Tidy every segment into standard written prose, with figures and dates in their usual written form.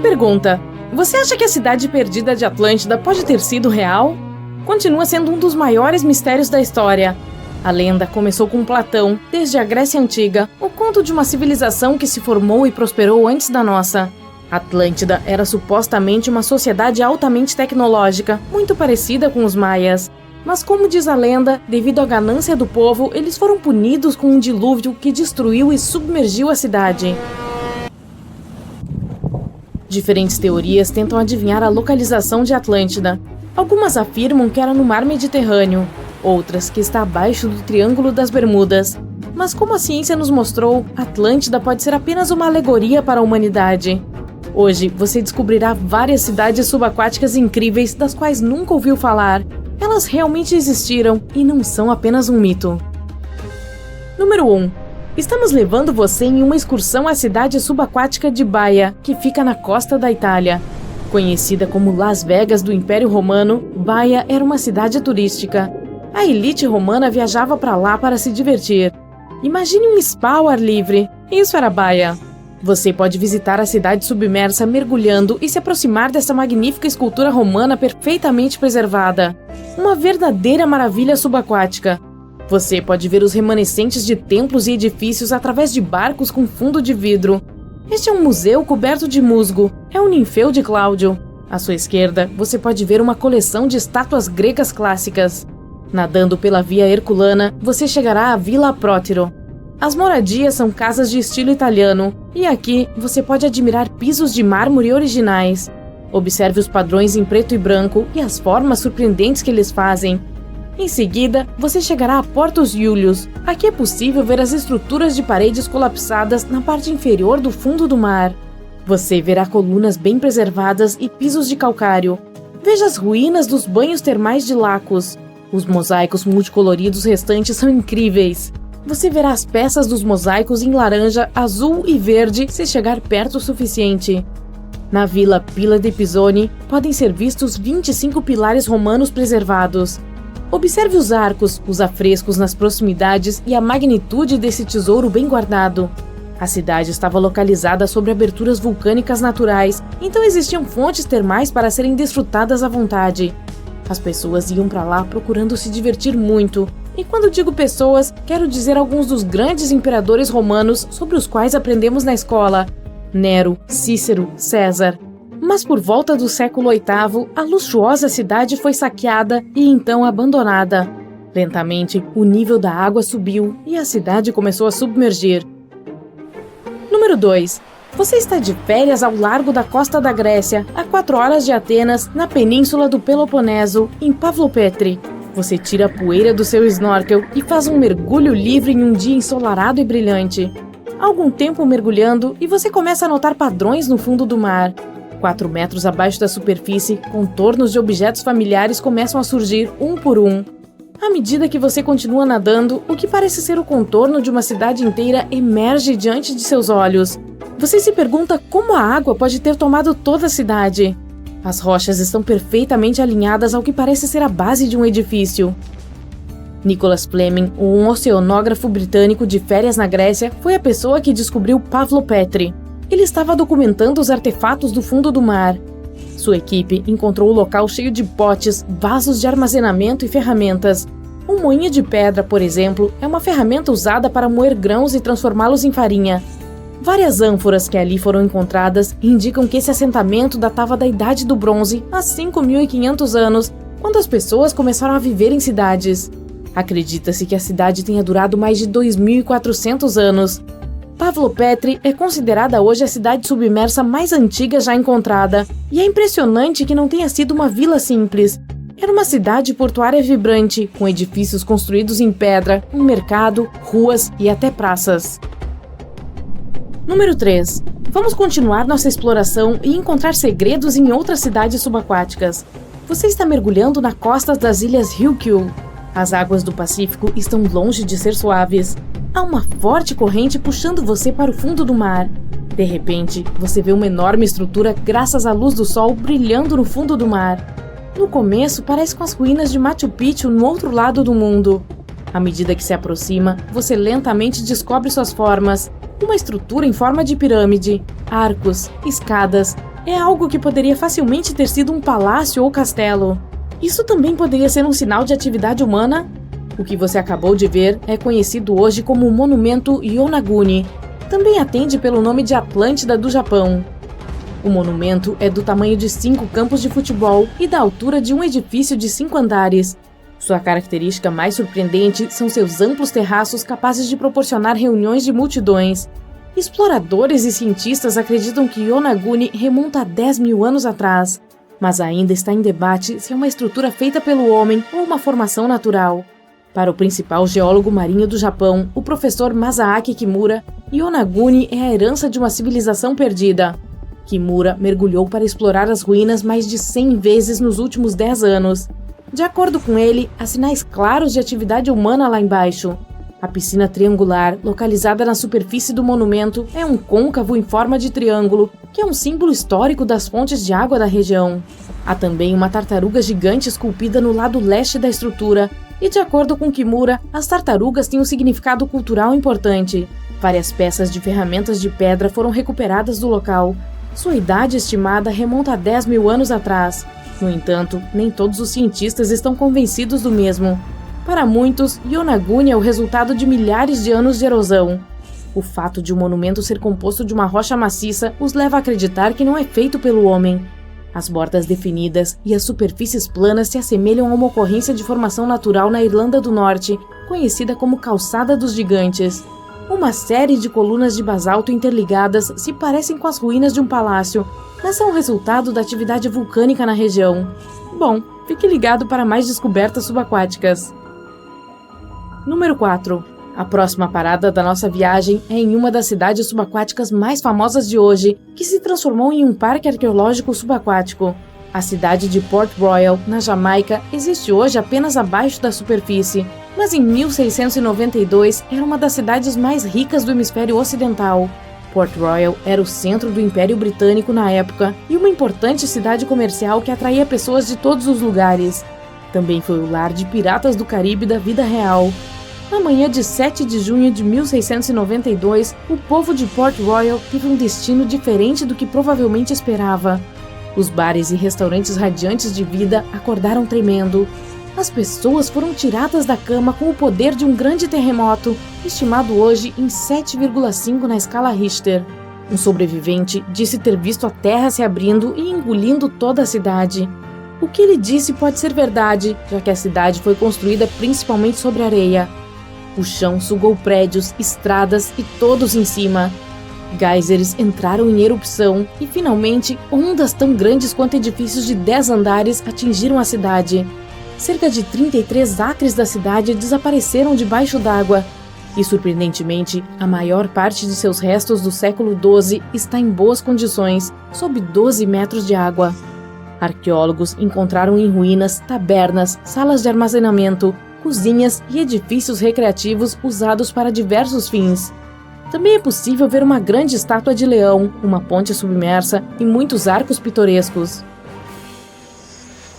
pergunta: você acha que a cidade perdida de Atlântida pode ter sido real? Continua sendo um dos maiores mistérios da história. A lenda começou com Platão, desde a Grécia Antiga, o conto de uma civilização que se formou e prosperou antes da nossa. Atlântida era supostamente uma sociedade altamente tecnológica, muito parecida com os maias. Mas como diz a lenda, devido à ganância do povo, eles foram punidos com um dilúvio que destruiu e submergiu a cidade. Diferentes teorias tentam adivinhar a localização de Atlântida. Algumas afirmam que era no mar Mediterrâneo, outras que está abaixo do Triângulo das Bermudas. Mas como a ciência nos mostrou, Atlântida pode ser apenas uma alegoria para a humanidade. Hoje você descobrirá várias cidades subaquáticas incríveis das quais nunca ouviu falar. Elas realmente existiram e não são apenas um mito. Número 1. Estamos levando você em uma excursão à cidade subaquática de Baia, que fica na costa da Itália. Conhecida como Las Vegas do Império Romano, Baia era uma cidade turística. A elite romana viajava para lá para se divertir. Imagine um spa ao ar livre. Isso era Baia. Você pode visitar a cidade submersa mergulhando e se aproximar dessa magnífica escultura romana perfeitamente preservada. Uma verdadeira maravilha subaquática. Você pode ver os remanescentes de templos e edifícios através de barcos com fundo de vidro. Este é um museu coberto de musgo. É o Ninfeu de Cláudio. À sua esquerda, você pode ver uma coleção de estátuas gregas clássicas. Nadando pela Via Herculana, você chegará à Vila Prótiro. As moradias são casas de estilo italiano, e aqui você pode admirar pisos de mármore originais. Observe os padrões em preto e branco e as formas surpreendentes que eles fazem. Em seguida, você chegará a Portus Iulius. Aqui é possível ver as estruturas de paredes colapsadas na parte inferior do fundo do mar. Você verá colunas bem preservadas e pisos de calcário. Veja as ruínas dos banhos termais de Lacos. Os mosaicos multicoloridos restantes são incríveis. Você verá as peças dos mosaicos em laranja, azul e verde se chegar perto o suficiente. Na Vila Pila de Pisoni, podem ser vistos 25 pilares romanos preservados. Observe os arcos, os afrescos nas proximidades e a magnitude desse tesouro bem guardado. A cidade estava localizada sobre aberturas vulcânicas naturais, então existiam fontes termais para serem desfrutadas à vontade. As pessoas iam para lá procurando se divertir muito. E quando digo pessoas, quero dizer alguns dos grandes imperadores romanos sobre os quais aprendemos na escola: Nero, Cícero, César. Mas por volta do século VIII, a luxuosa cidade foi saqueada e então abandonada. Lentamente, o nível da água subiu e a cidade começou a submergir. Número 2. Você está de férias ao largo da costa da Grécia, a 4 horas de Atenas, na península do Peloponeso, em Pavlopetri. Você tira a poeira do seu snorkel e faz um mergulho livre em um dia ensolarado e brilhante. Há algum tempo mergulhando e você começa a notar padrões no fundo do mar. 4 metros abaixo da superfície, contornos de objetos familiares começam a surgir um por um. À medida que você continua nadando, o que parece ser o contorno de uma cidade inteira emerge diante de seus olhos. Você se pergunta como a água pode ter tomado toda a cidade. As rochas estão perfeitamente alinhadas ao que parece ser a base de um edifício. Nicholas Fleming, um oceanógrafo britânico de férias na Grécia, foi a pessoa que descobriu Pavlopetri. Ele estava documentando os artefatos do fundo do mar. Sua equipe encontrou o local cheio de potes, vasos de armazenamento e ferramentas. Um moinho de pedra, por exemplo, é uma ferramenta usada para moer grãos e transformá-los em farinha. Várias ânforas que ali foram encontradas indicam que esse assentamento datava da Idade do Bronze, há 5.500 anos, quando as pessoas começaram a viver em cidades. Acredita-se que a cidade tenha durado mais de 2.400 anos. Pavlopetri é considerada hoje a cidade submersa mais antiga já encontrada, e é impressionante que não tenha sido uma vila simples. Era uma cidade portuária vibrante, com edifícios construídos em pedra, um mercado, ruas e até praças. Número 3. Vamos continuar nossa exploração e encontrar segredos em outras cidades subaquáticas. Você está mergulhando na costa das ilhas Ryukyu. As águas do Pacífico estão longe de ser suaves. Há uma forte corrente puxando você para o fundo do mar. De repente, você vê uma enorme estrutura graças à luz do sol brilhando no fundo do mar. No começo, parece com as ruínas de Machu Picchu no outro lado do mundo. À medida que se aproxima, você lentamente descobre suas formas. Uma estrutura em forma de pirâmide, arcos, escadas, É algo que poderia facilmente ter sido um palácio ou castelo. Isso também poderia ser um sinal de atividade humana? O que você acabou de ver é conhecido hoje como o Monumento Yonaguni. Também atende pelo nome de Atlântida do Japão. O monumento é do tamanho de 5 campos de futebol e da altura de um edifício de 5 andares. Sua característica mais surpreendente são seus amplos terraços capazes de proporcionar reuniões de multidões. Exploradores e cientistas acreditam que Yonaguni remonta a 10 mil anos atrás, mas ainda está em debate se é uma estrutura feita pelo homem ou uma formação natural. Para o principal geólogo marinho do Japão, o professor Masaaki Kimura, Yonaguni é a herança de uma civilização perdida. Kimura mergulhou para explorar as ruínas mais de 100 vezes nos últimos 10 anos. De acordo com ele, há sinais claros de atividade humana lá embaixo. A piscina triangular, localizada na superfície do monumento, é um côncavo em forma de triângulo, que é um símbolo histórico das fontes de água da região. Há também uma tartaruga gigante esculpida no lado leste da estrutura, e de acordo com Kimura, as tartarugas têm um significado cultural importante. Várias peças de ferramentas de pedra foram recuperadas do local. Sua idade estimada remonta a 10 mil anos atrás. No entanto, nem todos os cientistas estão convencidos do mesmo. Para muitos, Yonaguni é o resultado de milhares de anos de erosão. O fato de o monumento ser composto de uma rocha maciça os leva a acreditar que não é feito pelo homem. As bordas definidas e as superfícies planas se assemelham a uma ocorrência de formação natural na Irlanda do Norte, conhecida como Calçada dos Gigantes. Uma série de colunas de basalto interligadas se parecem com as ruínas de um palácio, mas são o resultado da atividade vulcânica na região. Bom, fique ligado para mais descobertas subaquáticas. Número 4. A próxima parada da nossa viagem é em uma das cidades subaquáticas mais famosas de hoje, que se transformou em um parque arqueológico subaquático. A cidade de Port Royal, na Jamaica, existe hoje apenas abaixo da superfície, mas em 1692 era uma das cidades mais ricas do hemisfério ocidental. Port Royal era o centro do Império Britânico na época e uma importante cidade comercial que atraía pessoas de todos os lugares. Também foi o lar de piratas do Caribe da vida real. Na manhã de 7 de junho de 1692, o povo de Port Royal teve um destino diferente do que provavelmente esperava. Os bares e restaurantes radiantes de vida acordaram tremendo. As pessoas foram tiradas da cama com o poder de um grande terremoto, estimado hoje em 7,5 na escala Richter. Um sobrevivente disse ter visto a terra se abrindo e engolindo toda a cidade. O que ele disse pode ser verdade, já que a cidade foi construída principalmente sobre areia. O chão sugou prédios, estradas e todos em cima. Geysers entraram em erupção e, finalmente, ondas tão grandes quanto edifícios de 10 andares atingiram a cidade. Cerca de 33 acres da cidade desapareceram debaixo d'água. E, surpreendentemente, a maior parte de seus restos do século XII está em boas condições, sob 12 metros de água. Arqueólogos encontraram em ruínas tabernas, salas de armazenamento, cozinhas e edifícios recreativos usados para diversos fins. Também é possível ver uma grande estátua de leão, uma ponte submersa e muitos arcos pitorescos.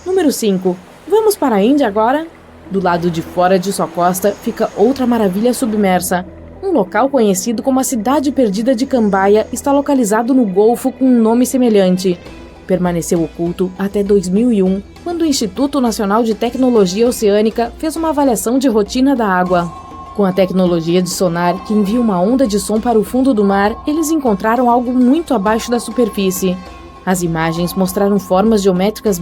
Número 5. Vamos para a Índia agora? Do lado de fora de sua costa fica outra maravilha submersa. Um local conhecido como a Cidade Perdida de Cambaia está localizado no Golfo com um nome semelhante. Permaneceu oculto até 2001, quando o Instituto Nacional de Tecnologia Oceânica fez uma avaliação de rotina da água. Com a tecnologia de sonar que envia uma onda de som para o fundo do mar, eles encontraram algo muito abaixo da superfície. As imagens mostraram formas geométricas.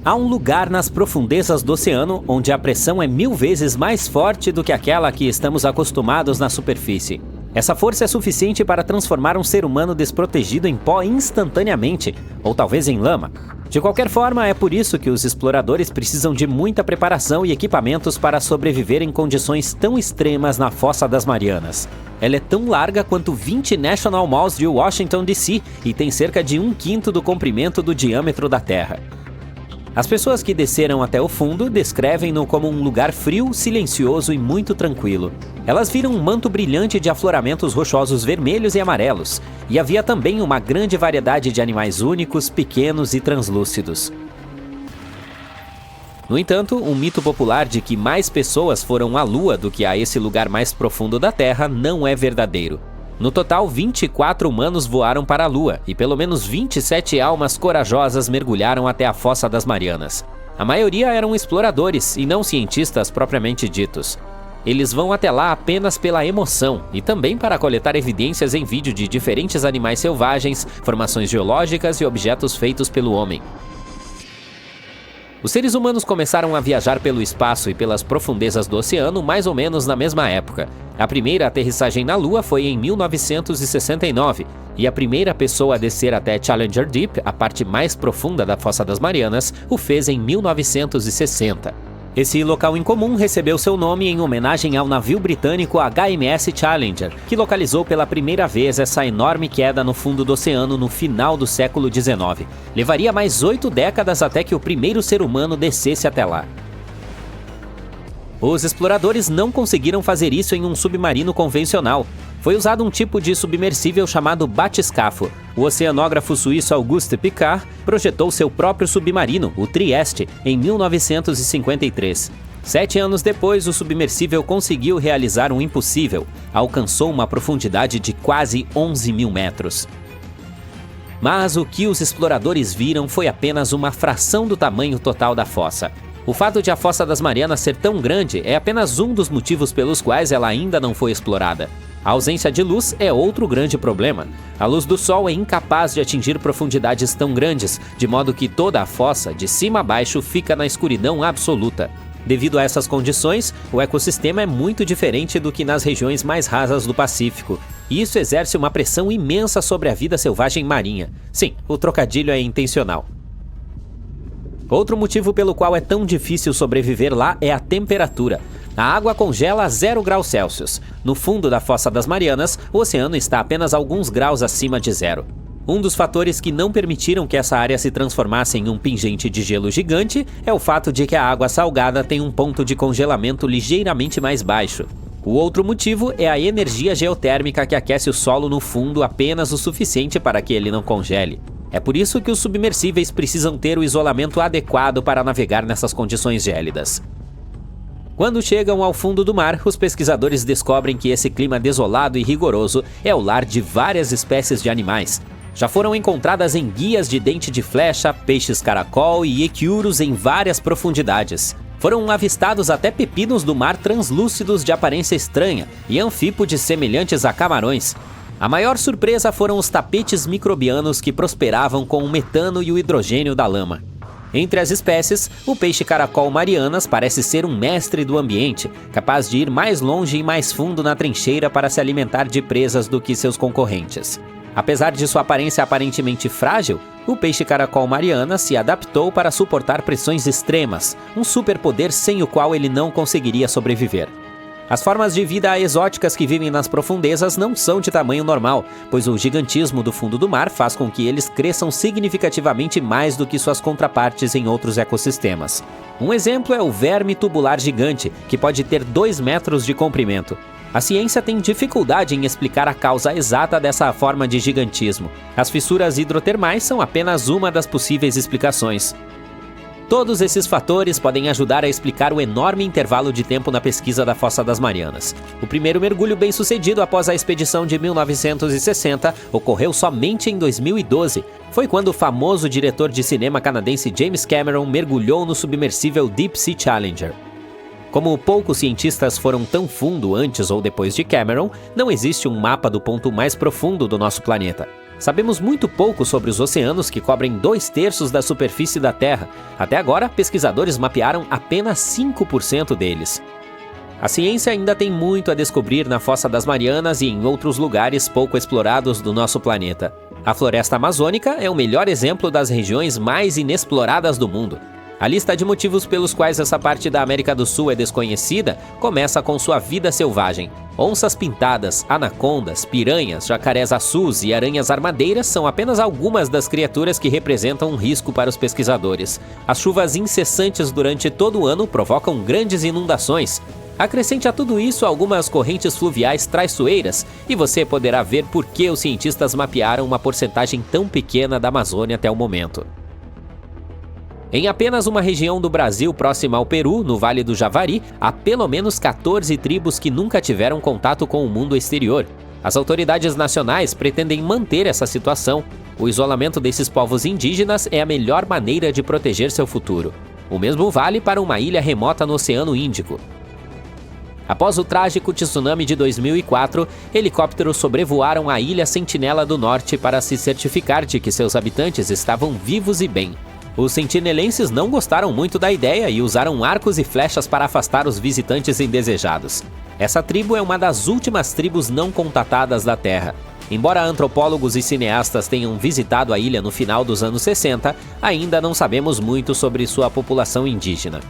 Há um lugar nas profundezas do oceano onde a pressão é 1000 vezes mais forte do que aquela a que estamos acostumados na superfície. Essa força é suficiente para transformar um ser humano desprotegido em pó instantaneamente, ou talvez em lama. De qualquer forma, é por isso que os exploradores precisam de muita preparação e equipamentos para sobreviver em condições tão extremas na Fossa das Marianas. Ela é tão larga quanto 20 National Malls de Washington, D.C. e tem cerca de 1/5 do comprimento do diâmetro da Terra. As pessoas que desceram até o fundo descrevem-no como um lugar frio, silencioso e muito tranquilo. Elas viram um manto brilhante de afloramentos rochosos vermelhos e amarelos, e havia também uma grande variedade de animais únicos, pequenos e translúcidos. No entanto, um mito popular de que mais pessoas foram à Lua do que a esse lugar mais profundo da Terra não é verdadeiro. No total, 24 humanos voaram para a Lua e pelo menos 27 almas corajosas mergulharam até a Fossa das Marianas. A maioria eram exploradores e não cientistas propriamente ditos. Eles vão até lá apenas pela emoção e também para coletar evidências em vídeo de diferentes animais selvagens, formações geológicas e objetos feitos pelo homem. Os seres humanos começaram a viajar pelo espaço e pelas profundezas do oceano mais ou menos na mesma época. A primeira aterrissagem na Lua foi em 1969 e a primeira pessoa a descer até Challenger Deep, a parte mais profunda da Fossa das Marianas, o fez em 1960. Esse local incomum recebeu seu nome em homenagem ao navio britânico HMS Challenger, que localizou pela primeira vez essa enorme queda no fundo do oceano no final do século XIX. Levaria mais 8 décadas até que o primeiro ser humano descesse até lá. Os exploradores não conseguiram fazer isso em um submarino convencional. Foi usado um tipo de submersível chamado batiscafo. O oceanógrafo suíço Auguste Piccard projetou seu próprio submarino, o Trieste, em 1953. 7 anos depois, o submersível conseguiu realizar um impossível. Alcançou uma profundidade de quase 11 mil metros. Mas o que os exploradores viram foi apenas uma fração do tamanho total da fossa. O fato de a Fossa das Marianas ser tão grande é apenas um dos motivos pelos quais ela ainda não foi explorada. A ausência de luz é outro grande problema. A luz do Sol é incapaz de atingir profundidades tão grandes, de modo que toda a fossa, de cima a baixo, fica na escuridão absoluta. Devido a essas condições, o ecossistema é muito diferente do que nas regiões mais rasas do Pacífico, e isso exerce uma pressão imensa sobre a vida selvagem marinha. Sim, o trocadilho é intencional. Outro motivo pelo qual é tão difícil sobreviver lá é a temperatura. A água congela a 0 graus Celsius. No fundo da Fossa das Marianas, o oceano está apenas alguns graus acima de zero. Um dos fatores que não permitiram que essa área se transformasse em um pingente de gelo gigante é o fato de que a água salgada tem um ponto de congelamento ligeiramente mais baixo. O outro motivo é a energia geotérmica que aquece o solo no fundo apenas o suficiente para que ele não congele. É por isso que os submersíveis precisam ter o isolamento adequado para navegar nessas condições gélidas. Quando chegam ao fundo do mar, os pesquisadores descobrem que esse clima desolado e rigoroso é o lar de várias espécies de animais. Já foram encontradas enguias de dente de flecha, peixes caracol e equiuros em várias profundidades. Foram avistados até pepinos do mar translúcidos de aparência estranha e anfípodes semelhantes a camarões. A maior surpresa foram os tapetes microbianos que prosperavam com o metano e o hidrogênio da lama. Entre as espécies, o peixe caracol marianas parece ser um mestre do ambiente, capaz de ir mais longe e mais fundo na trincheira para se alimentar de presas do que seus concorrentes. Apesar de sua aparência aparentemente frágil, o peixe caracol marianas se adaptou para suportar pressões extremas, um superpoder sem o qual ele não conseguiria sobreviver. As formas de vida exóticas que vivem nas profundezas não são de tamanho normal, pois o gigantismo do fundo do mar faz com que eles cresçam significativamente mais do que suas contrapartes em outros ecossistemas. Um exemplo é o verme tubular gigante, que pode ter 2 metros de comprimento. A ciência tem dificuldade em explicar a causa exata dessa forma de gigantismo. As fissuras hidrotermais são apenas uma das possíveis explicações. Todos esses fatores podem ajudar a explicar o enorme intervalo de tempo na pesquisa da Fossa das Marianas. O primeiro mergulho bem-sucedido após a expedição de 1960 ocorreu somente em 2012. Foi quando o famoso diretor de cinema canadense James Cameron mergulhou no submersível Deep Sea Challenger. Como poucos cientistas foram tão fundo antes ou depois de Cameron, não existe um mapa do ponto mais profundo do nosso planeta. Sabemos muito pouco sobre os oceanos que cobrem 2/3 da superfície da Terra. Até agora, pesquisadores mapearam apenas 5% deles. A ciência ainda tem muito a descobrir na Fossa das Marianas e em outros lugares pouco explorados do nosso planeta. A floresta amazônica é o melhor exemplo das regiões mais inexploradas do mundo. A lista de motivos pelos quais essa parte da América do Sul é desconhecida começa com sua vida selvagem. Onças pintadas, anacondas, piranhas, jacarés açus e aranhas armadeiras são apenas algumas das criaturas que representam um risco para os pesquisadores. As chuvas incessantes durante todo o ano provocam grandes inundações. Acrescente a tudo isso algumas correntes fluviais traiçoeiras e você poderá ver por que os cientistas mapearam uma porcentagem tão pequena da Amazônia até o momento. Em apenas uma região do Brasil próxima ao Peru, no Vale do Javari, há pelo menos 14 tribos que nunca tiveram contato com o mundo exterior. As autoridades nacionais pretendem manter essa situação. O isolamento desses povos indígenas é a melhor maneira de proteger seu futuro. O mesmo vale para uma ilha remota no Oceano Índico. Após o trágico tsunami de 2004, helicópteros sobrevoaram a ilha Sentinela do Norte para se certificar de que seus habitantes estavam vivos e bem. Os sentinelenses não gostaram muito da ideia e usaram arcos e flechas para afastar os visitantes indesejados. Essa tribo é uma das últimas tribos não contatadas da Terra. Embora antropólogos e cineastas tenham visitado a ilha no final dos anos 60, ainda não sabemos muito sobre sua população indígena.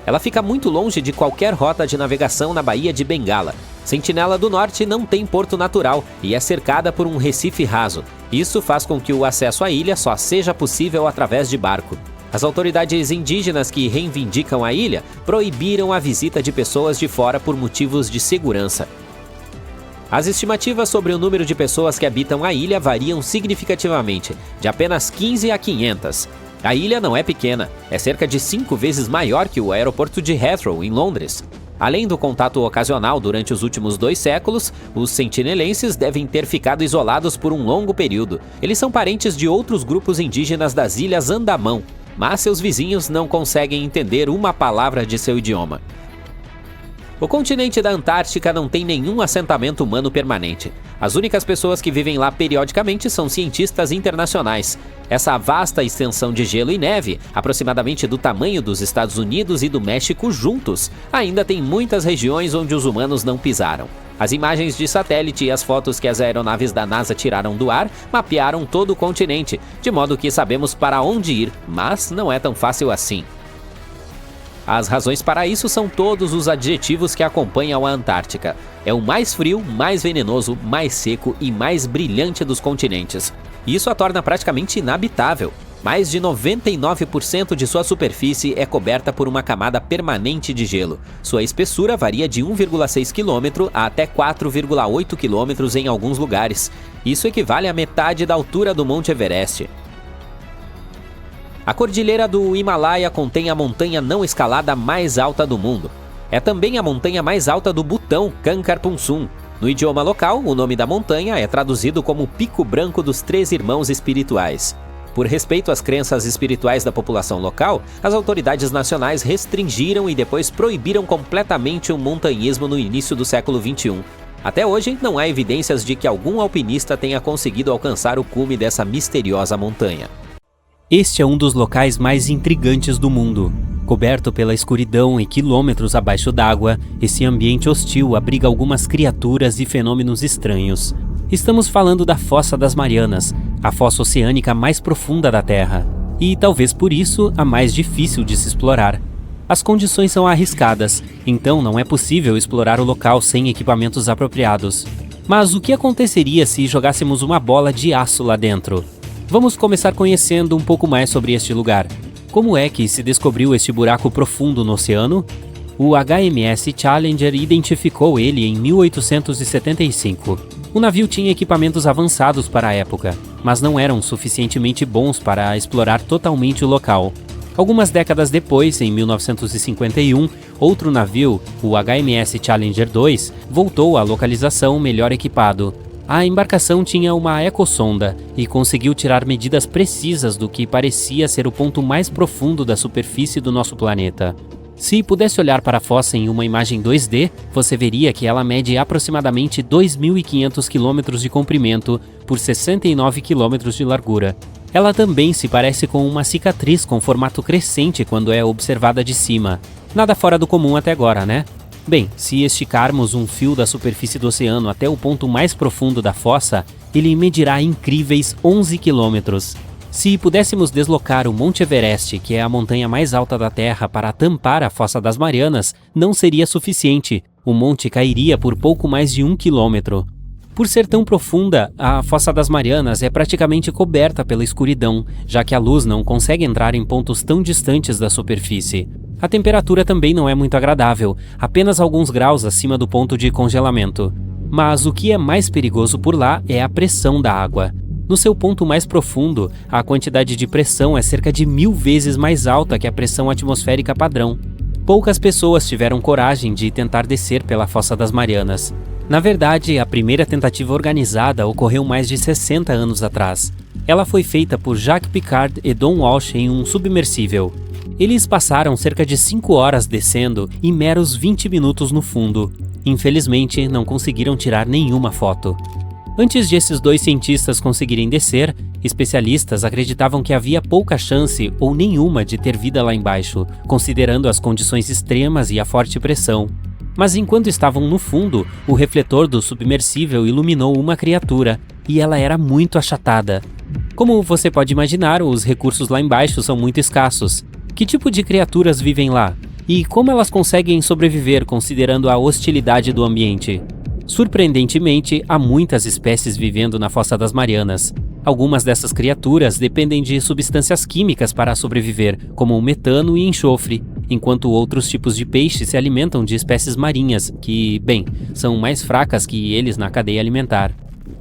Ela fica muito longe de qualquer rota de navegação na Baía de Bengala. Sentinela do Norte não tem porto natural e é cercada por um recife raso. Isso faz com que o acesso à ilha só seja possível através de barco. As autoridades indígenas que reivindicam a ilha proibiram a visita de pessoas de fora por motivos de segurança. As estimativas sobre o número de pessoas que habitam a ilha variam significativamente, de apenas 15 a 500. A ilha não é pequena, é cerca de 5 vezes maior que o aeroporto de Heathrow, em Londres. Além do contato ocasional durante os últimos 2 séculos, os sentinelenses devem ter ficado isolados por um longo período. Eles são parentes de outros grupos indígenas das Ilhas Andamão, mas seus vizinhos não conseguem entender uma palavra de seu idioma. O continente da Antártica não tem nenhum assentamento humano permanente. As únicas pessoas que vivem lá periodicamente são cientistas internacionais. Essa vasta extensão de gelo e neve, aproximadamente do tamanho dos Estados Unidos e do México juntos, ainda tem muitas regiões onde os humanos não pisaram. As imagens de satélite e as fotos que as aeronaves da NASA tiraram do ar mapearam todo o continente, de modo que sabemos para onde ir, mas não é tão fácil assim. As razões para isso são todos os adjetivos que acompanham a Antártica. É o mais frio, mais venenoso, mais seco e mais brilhante dos continentes. Isso a torna praticamente inabitável. Mais de 99% de sua superfície é coberta por uma camada permanente de gelo. Sua espessura varia de 1,6 km a até 4,8 km em alguns lugares. Isso equivale à metade da altura do Monte Everest. A cordilheira do Himalaia contém a montanha não escalada mais alta do mundo. É também a montanha mais alta do Butão, Kankar Punsum. No idioma local, o nome da montanha é traduzido como Pico Branco dos Três Irmãos Espirituais. Por respeito às crenças espirituais da população local, as autoridades nacionais restringiram e depois proibiram completamente o montanhismo no início do século XXI. Até hoje, não há evidências de que algum alpinista tenha conseguido alcançar o cume dessa misteriosa montanha. Este é um dos locais mais intrigantes do mundo. Coberto pela escuridão e quilômetros abaixo d'água, esse ambiente hostil abriga algumas criaturas e fenômenos estranhos. Estamos falando da Fossa das Marianas, a fossa oceânica mais profunda da Terra, e talvez por isso a mais difícil de se explorar. As condições são arriscadas, então não é possível explorar o local sem equipamentos apropriados. Mas o que aconteceria se jogássemos uma bola de aço lá dentro? Vamos começar conhecendo um pouco mais sobre este lugar. Como é que se descobriu este buraco profundo no oceano? O HMS Challenger identificou ele em 1875. O navio tinha equipamentos avançados para a época, mas não eram suficientemente bons para explorar totalmente o local. Algumas décadas depois, em 1951, outro navio, o HMS Challenger 2, voltou à localização melhor equipado. A embarcação tinha uma ecossonda e conseguiu tirar medidas precisas do que parecia ser o ponto mais profundo da superfície do nosso planeta. Se pudesse olhar para a fossa em uma imagem 2D, você veria que ela mede aproximadamente 2.500 km de comprimento por 69 km de largura. Ela também se parece com uma cicatriz com formato crescente quando é observada de cima. Nada fora do comum até agora, né? Bem, se esticarmos um fio da superfície do oceano até o ponto mais profundo da fossa, ele medirá incríveis 11 quilômetros. Se pudéssemos deslocar o Monte Everest, que é a montanha mais alta da Terra, para tampar a Fossa das Marianas, não seria suficiente. O monte cairia por pouco mais de 1 quilômetro. Por ser tão profunda, a Fossa das Marianas é praticamente coberta pela escuridão, já que a luz não consegue entrar em pontos tão distantes da superfície. A temperatura também não é muito agradável, apenas alguns graus acima do ponto de congelamento. Mas o que é mais perigoso por lá é a pressão da água. No seu ponto mais profundo, a quantidade de pressão é cerca de 1000 vezes mais alta que a pressão atmosférica padrão. Poucas pessoas tiveram coragem de tentar descer pela Fossa das Marianas. Na verdade, a primeira tentativa organizada ocorreu mais de 60 anos atrás. Ela foi feita por Jacques Piccard e Don Walsh em um submersível. Eles passaram cerca de 5 horas descendo e meros 20 minutos no fundo. Infelizmente, não conseguiram tirar nenhuma foto. Antes de esses dois cientistas conseguirem descer, especialistas acreditavam que havia pouca chance ou nenhuma de ter vida lá embaixo, considerando as condições extremas e a forte pressão. Mas enquanto estavam no fundo, o refletor do submersível iluminou uma criatura, e ela era muito achatada. Como você pode imaginar, os recursos lá embaixo são muito escassos. Que tipo de criaturas vivem lá? E como elas conseguem sobreviver considerando a hostilidade do ambiente? Surpreendentemente, há muitas espécies vivendo na Fossa das Marianas. Algumas dessas criaturas dependem de substâncias químicas para sobreviver, como o metano e enxofre, enquanto outros tipos de peixes se alimentam de espécies marinhas, que, bem, são mais fracas que eles na cadeia alimentar.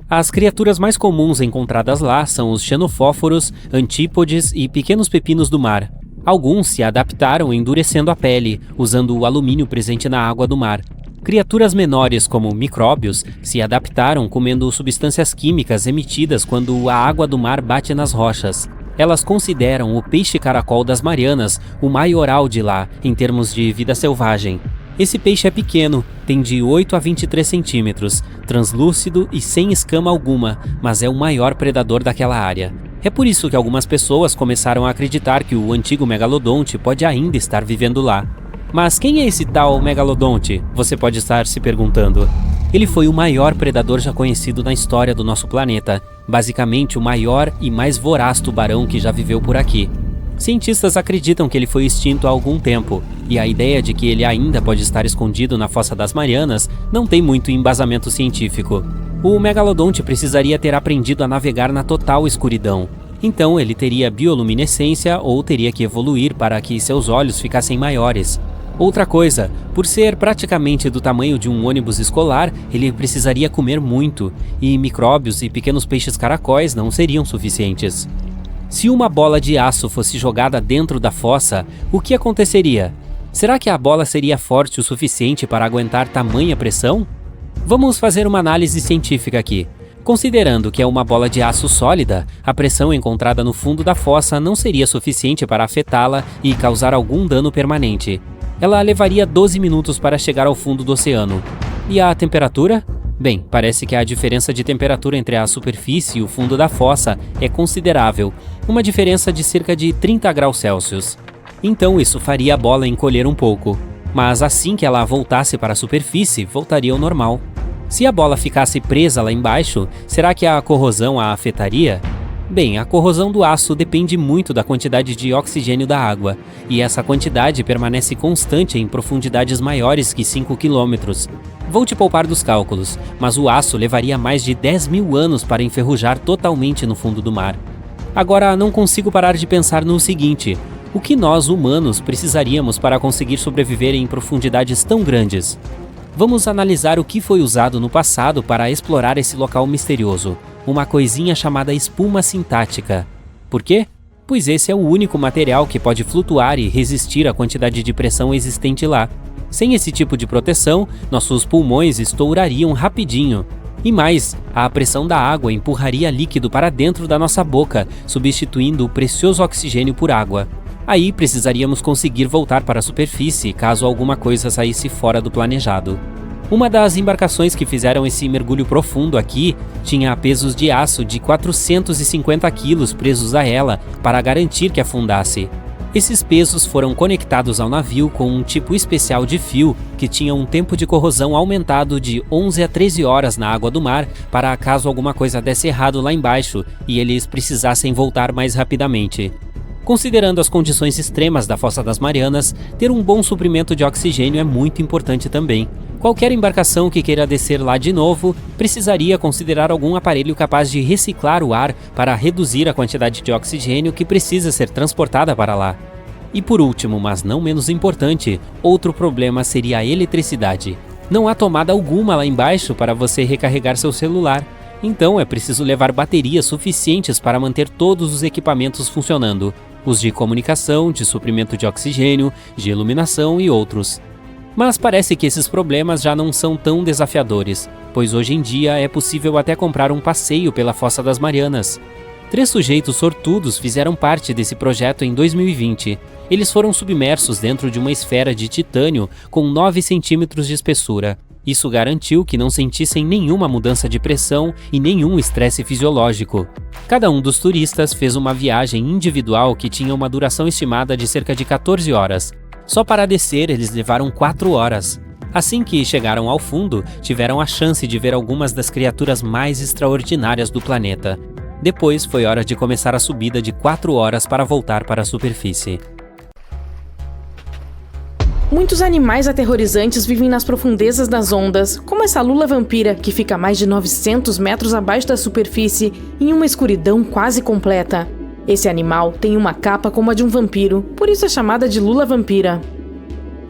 As criaturas mais comuns encontradas lá são os xenofóforos, antípodes e pequenos pepinos do mar. Alguns se adaptaram endurecendo a pele, usando o alumínio presente na água do mar. Criaturas menores, como micróbios, se adaptaram comendo substâncias químicas emitidas quando a água do mar bate nas rochas. Elas consideram o peixe-caracol das Marianas o maioral de lá, em termos de vida selvagem. Esse peixe é pequeno, tem de 8 a 23 centímetros, translúcido e sem escama alguma, mas é o maior predador daquela área. É por isso que algumas pessoas começaram a acreditar que o antigo megalodonte pode ainda estar vivendo lá. Mas quem é esse tal megalodonte? Você pode estar se perguntando. Ele foi o maior predador já conhecido na história do nosso planeta, basicamente o maior e mais voraz tubarão que já viveu por aqui. Cientistas acreditam que ele foi extinto há algum tempo, e a ideia de que ele ainda pode estar escondido na Fossa das Marianas não tem muito embasamento científico. O megalodonte precisaria ter aprendido a navegar na total escuridão. Então ele teria bioluminescência ou teria que evoluir para que seus olhos ficassem maiores. Outra coisa, por ser praticamente do tamanho de um ônibus escolar, ele precisaria comer muito, e micróbios e pequenos peixes caracóis não seriam suficientes. Se uma bola de aço fosse jogada dentro da fossa, o que aconteceria? Será que a bola seria forte o suficiente para aguentar tamanha pressão? Vamos fazer uma análise científica aqui. Considerando que é uma bola de aço sólida, a pressão encontrada no fundo da fossa não seria suficiente para afetá-la e causar algum dano permanente. Ela levaria 12 minutos para chegar ao fundo do oceano. E a temperatura? Bem, parece que a diferença de temperatura entre a superfície e o fundo da fossa é considerável, uma diferença de cerca de 30 graus Celsius. Então isso faria a bola encolher um pouco, mas assim que ela voltasse para a superfície, voltaria ao normal. Se a bola ficasse presa lá embaixo, será que a corrosão a afetaria? Bem, a corrosão do aço depende muito da quantidade de oxigênio da água, e essa quantidade permanece constante em profundidades maiores que 5 km. Vou te poupar dos cálculos, mas o aço levaria mais de 10.000 anos para enferrujar totalmente no fundo do mar. Agora, não consigo parar de pensar no seguinte: o que nós, humanos, precisaríamos para conseguir sobreviver em profundidades tão grandes? Vamos analisar o que foi usado no passado para explorar esse local misterioso, uma coisinha chamada espuma sintática. Por quê? Pois esse é o único material que pode flutuar e resistir à quantidade de pressão existente lá. Sem esse tipo de proteção, nossos pulmões estourariam rapidinho. E mais, a pressão da água empurraria líquido para dentro da nossa boca, substituindo o precioso oxigênio por água. Aí precisaríamos conseguir voltar para a superfície caso alguma coisa saísse fora do planejado. Uma das embarcações que fizeram esse mergulho profundo aqui tinha pesos de aço de 450 quilos presos a ela para garantir que afundasse. Esses pesos foram conectados ao navio com um tipo especial de fio que tinha um tempo de corrosão aumentado de 11 a 13 horas na água do mar para caso alguma coisa desse errado lá embaixo e eles precisassem voltar mais rapidamente. Considerando as condições extremas da Fossa das Marianas, ter um bom suprimento de oxigênio é muito importante também. Qualquer embarcação que queira descer lá de novo precisaria considerar algum aparelho capaz de reciclar o ar para reduzir a quantidade de oxigênio que precisa ser transportada para lá. E por último, mas não menos importante, outro problema seria a eletricidade. Não há tomada alguma lá embaixo para você recarregar seu celular. Então é preciso levar baterias suficientes para manter todos os equipamentos funcionando, os de comunicação, de suprimento de oxigênio, de iluminação e outros. Mas parece que esses problemas já não são tão desafiadores, pois hoje em dia é possível até comprar um passeio pela Fossa das Marianas. 3 sujeitos sortudos fizeram parte desse projeto em 2020. Eles foram submersos dentro de uma esfera de titânio com 9 centímetros de espessura. Isso garantiu que não sentissem nenhuma mudança de pressão e nenhum estresse fisiológico. Cada um dos turistas fez uma viagem individual que tinha uma duração estimada de cerca de 14 horas. Só para descer eles levaram 4 horas. Assim que chegaram ao fundo, tiveram a chance de ver algumas das criaturas mais extraordinárias do planeta. Depois foi hora de começar a subida de 4 horas para voltar para a superfície. Muitos animais aterrorizantes vivem nas profundezas das ondas, como essa lula vampira, que fica a mais de 900 metros abaixo da superfície, em uma escuridão quase completa. Esse animal tem uma capa como a de um vampiro, por isso é chamada de lula vampira.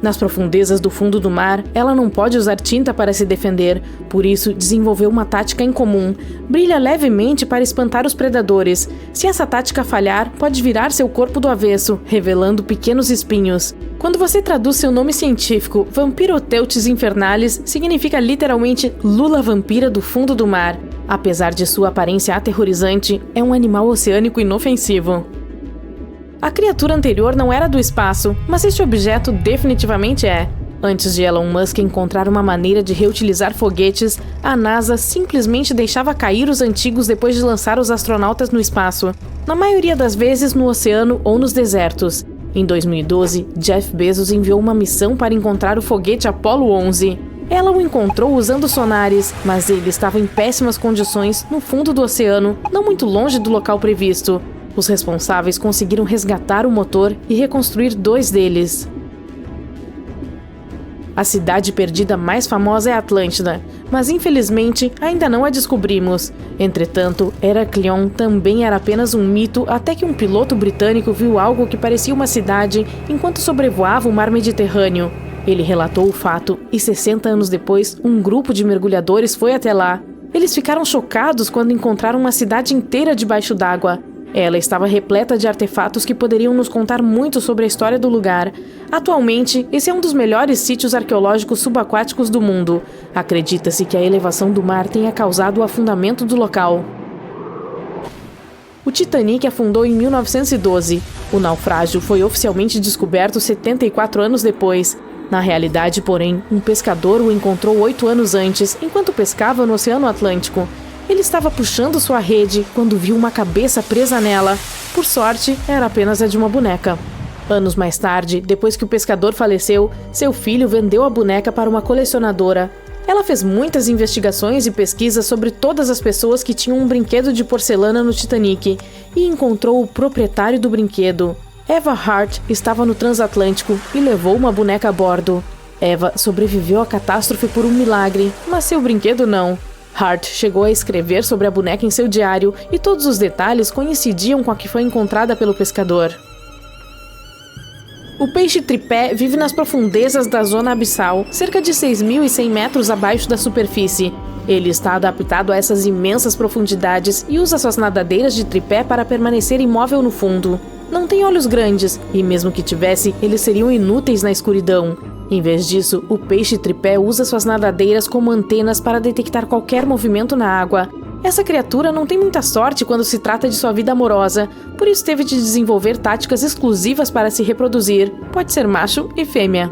Nas profundezas do fundo do mar, ela não pode usar tinta para se defender, por isso desenvolveu uma tática incomum. Brilha levemente para espantar os predadores. Se essa tática falhar, pode virar seu corpo do avesso, revelando pequenos espinhos. Quando você traduz seu nome científico, Vampiroteutes infernalis, significa literalmente lula vampira do fundo do mar. Apesar de sua aparência aterrorizante, é um animal oceânico inofensivo. A criatura anterior não era do espaço, mas este objeto definitivamente é. Antes de Elon Musk encontrar uma maneira de reutilizar foguetes, a NASA simplesmente deixava cair os antigos depois de lançar os astronautas no espaço, na maioria das vezes no oceano ou nos desertos. Em 2012, Jeff Bezos enviou uma missão para encontrar o foguete Apollo 11. Ela o encontrou usando sonares, mas ele estava em péssimas condições no fundo do oceano, não muito longe do local previsto. Os responsáveis conseguiram resgatar o motor e reconstruir 2 deles. A cidade perdida mais famosa é Atlântida, mas infelizmente ainda não a descobrimos. Entretanto, Heraklion também era apenas um mito até que um piloto britânico viu algo que parecia uma cidade enquanto sobrevoava o mar Mediterrâneo. Ele relatou o fato e 60 anos depois, um grupo de mergulhadores foi até lá. Eles ficaram chocados quando encontraram uma cidade inteira debaixo d'água. Ela estava repleta de artefatos que poderiam nos contar muito sobre a história do lugar. Atualmente, esse é um dos melhores sítios arqueológicos subaquáticos do mundo. Acredita-se que a elevação do mar tenha causado o afundamento do local. O Titanic afundou em 1912. O naufrágio foi oficialmente descoberto 74 anos depois. Na realidade, porém, um pescador o encontrou 8 anos antes, enquanto pescava no Oceano Atlântico. Ele estava puxando sua rede quando viu uma cabeça presa nela. Por sorte, era apenas a de uma boneca. Anos mais tarde, depois que o pescador faleceu, seu filho vendeu a boneca para uma colecionadora. Ela fez muitas investigações e pesquisas sobre todas as pessoas que tinham um brinquedo de porcelana no Titanic e encontrou o proprietário do brinquedo. Eva Hart estava no transatlântico e levou uma boneca a bordo. Eva sobreviveu à catástrofe por um milagre, mas seu brinquedo não. Hart chegou a escrever sobre a boneca em seu diário e todos os detalhes coincidiam com a que foi encontrada pelo pescador. O peixe tripé vive nas profundezas da zona abissal, cerca de 6.100 metros abaixo da superfície. Ele está adaptado a essas imensas profundidades e usa suas nadadeiras de tripé para permanecer imóvel no fundo. Não tem olhos grandes, e mesmo que tivesse, eles seriam inúteis na escuridão. Em vez disso, o peixe tripé usa suas nadadeiras como antenas para detectar qualquer movimento na água. Essa criatura não tem muita sorte quando se trata de sua vida amorosa, por isso teve de desenvolver táticas exclusivas para se reproduzir. Pode ser macho e fêmea.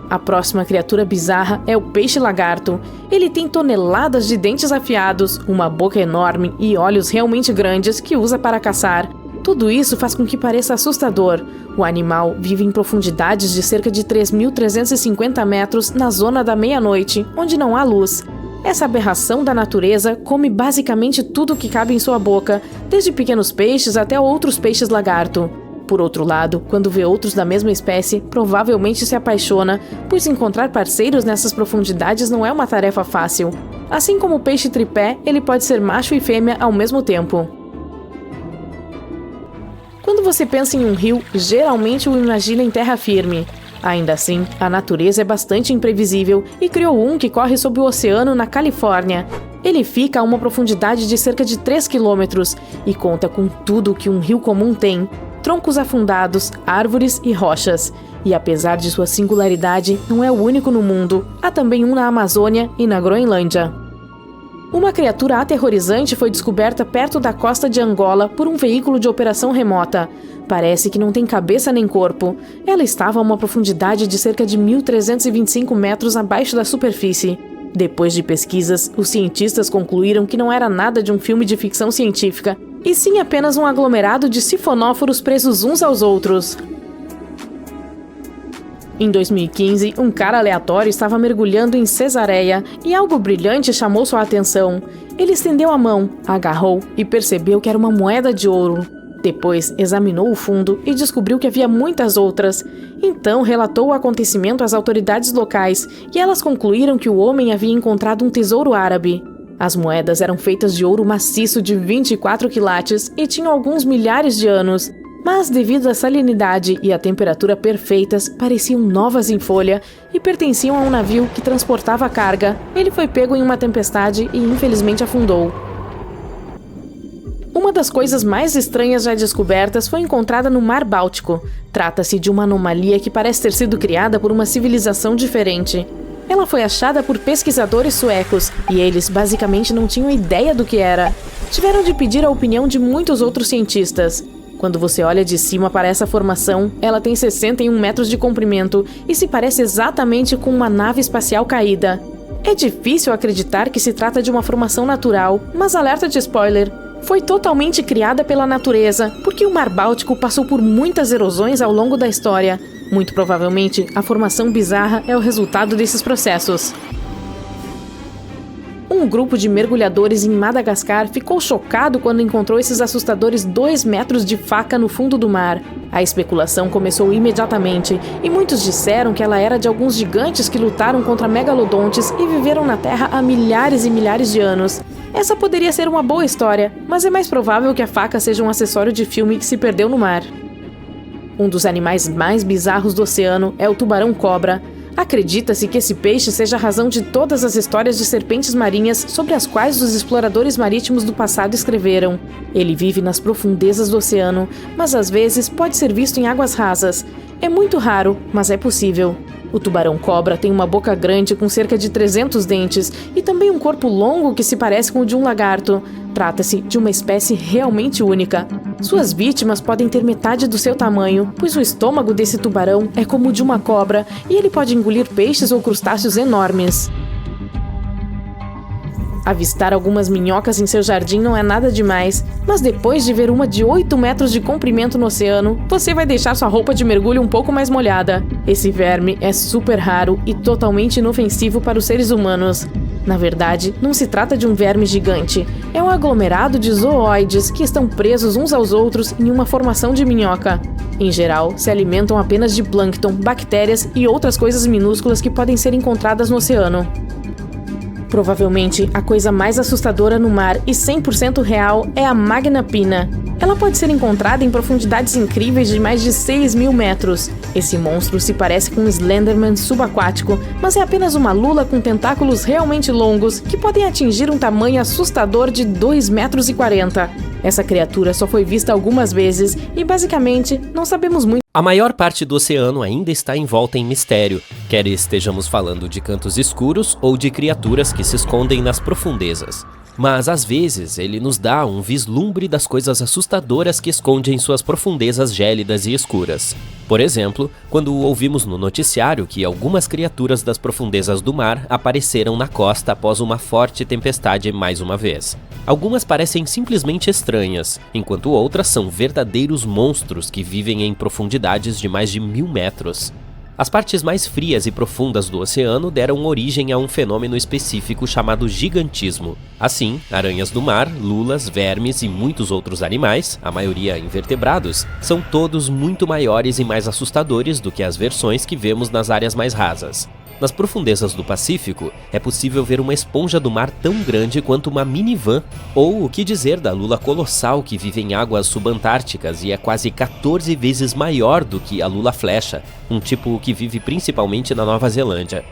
A próxima criatura bizarra é o peixe-lagarto. Ele tem toneladas de dentes afiados, uma boca enorme e olhos realmente grandes que usa para caçar. Tudo isso faz com que pareça assustador. O animal vive em profundidades de cerca de 3.350 metros na zona da meia-noite, onde não há luz. Essa aberração da natureza come basicamente tudo que cabe em sua boca, desde pequenos peixes até outros peixes-lagarto. Por outro lado, quando vê outros da mesma espécie, provavelmente se apaixona, pois encontrar parceiros nessas profundidades não é uma tarefa fácil. Assim como o peixe tripé, ele pode ser macho e fêmea ao mesmo tempo. Quando você pensa em um rio, geralmente o imagina em terra firme. Ainda assim, a natureza é bastante imprevisível e criou um que corre sob o oceano na Califórnia. Ele fica a uma profundidade de cerca de 3 quilômetros e conta com tudo o que um rio comum tem: troncos afundados, árvores e rochas. E apesar de sua singularidade, não é o único no mundo. Há também um na Amazônia e na Groenlândia. Uma criatura aterrorizante foi descoberta perto da costa de Angola por um veículo de operação remota. Parece que não tem cabeça nem corpo. Ela estava a uma profundidade de cerca de 1.325 metros abaixo da superfície. Depois de pesquisas, os cientistas concluíram que não era nada de um filme de ficção científica, e sim apenas um aglomerado de sifonóforos presos uns aos outros. Em 2015, um cara aleatório estava mergulhando em Cesareia e algo brilhante chamou sua atenção. Ele estendeu a mão, agarrou e percebeu que era uma moeda de ouro. Depois, examinou o fundo e descobriu que havia muitas outras. Então, relatou o acontecimento às autoridades locais e elas concluíram que o homem havia encontrado um tesouro árabe. As moedas eram feitas de ouro maciço de 24 quilates e tinham alguns milhares de anos. Mas, devido à salinidade e à temperatura perfeitas, pareciam novas em folha e pertenciam a um navio que transportava a carga. Ele foi pego em uma tempestade e, infelizmente, afundou. Uma das coisas mais estranhas já descobertas foi encontrada no Mar Báltico. Trata-se de uma anomalia que parece ter sido criada por uma civilização diferente. Ela foi achada por pesquisadores suecos e eles basicamente não tinham ideia do que era. Tiveram de pedir a opinião de muitos outros cientistas. Quando você olha de cima para essa formação, ela tem 61 metros de comprimento e se parece exatamente com uma nave espacial caída. É difícil acreditar que se trata de uma formação natural, mas alerta de spoiler. Foi totalmente criada pela natureza, porque o Mar Báltico passou por muitas erosões ao longo da história. Muito provavelmente, a formação bizarra é o resultado desses processos. Um grupo de mergulhadores em Madagascar ficou chocado quando encontrou esses assustadores 2 metros de faca no fundo do mar. A especulação começou imediatamente, e muitos disseram que ela era de alguns gigantes que lutaram contra megalodontes e viveram na Terra há milhares e milhares de anos. Essa poderia ser uma boa história, mas é mais provável que a faca seja um acessório de filme que se perdeu no mar. Um dos animais mais bizarros do oceano é o tubarão-cobra. Acredita-se que esse peixe seja a razão de todas as histórias de serpentes marinhas sobre as quais os exploradores marítimos do passado escreveram. Ele vive nas profundezas do oceano, mas às vezes pode ser visto em águas rasas. É muito raro, mas é possível. O tubarão-cobra tem uma boca grande com cerca de 300 dentes e também um corpo longo que se parece com o de um lagarto. Trata-se de uma espécie realmente única. Suas vítimas podem ter metade do seu tamanho, pois o estômago desse tubarão é como o de uma cobra e ele pode engolir peixes ou crustáceos enormes. Avistar algumas minhocas em seu jardim não é nada demais, mas depois de ver uma de 8 metros de comprimento no oceano, você vai deixar sua roupa de mergulho um pouco mais molhada. Esse verme é super raro e totalmente inofensivo para os seres humanos. Na verdade, não se trata de um verme gigante, é um aglomerado de zooides que estão presos uns aos outros em uma formação de minhoca. Em geral, se alimentam apenas de plâncton, bactérias e outras coisas minúsculas que podem ser encontradas no oceano. Provavelmente, a coisa mais assustadora no mar e 100% real é a Magna Pina. Ela pode ser encontrada em profundidades incríveis de mais de 6.000 metros. Esse monstro se parece com um Slenderman subaquático, mas é apenas uma lula com tentáculos realmente longos que podem atingir um tamanho assustador de 2,40 metros. Essa criatura só foi vista algumas vezes e, basicamente, não sabemos muito. A maior parte do oceano ainda está envolta em mistério, quer estejamos falando de cantos escuros ou de criaturas que se escondem nas profundezas. Mas às vezes ele nos dá um vislumbre das coisas assustadoras que esconde em suas profundezas gélidas e escuras. Por exemplo, quando ouvimos no noticiário que algumas criaturas das profundezas do mar apareceram na costa após uma forte tempestade mais uma vez. Algumas parecem simplesmente estranhas, enquanto outras são verdadeiros monstros que vivem em profundidades de mais de 1.000 metros. As partes mais frias e profundas do oceano deram origem a um fenômeno específico chamado gigantismo. Assim, aranhas do mar, lulas, vermes e muitos outros animais, a maioria invertebrados, são todos muito maiores e mais assustadores do que as versões que vemos nas áreas mais rasas. Nas profundezas do Pacífico, é possível ver uma esponja do mar tão grande quanto uma minivan, ou o que dizer da lula colossal que vive em águas subantárticas e é quase 14 vezes maior do que a lula flecha, um tipo que vive principalmente na Nova Zelândia.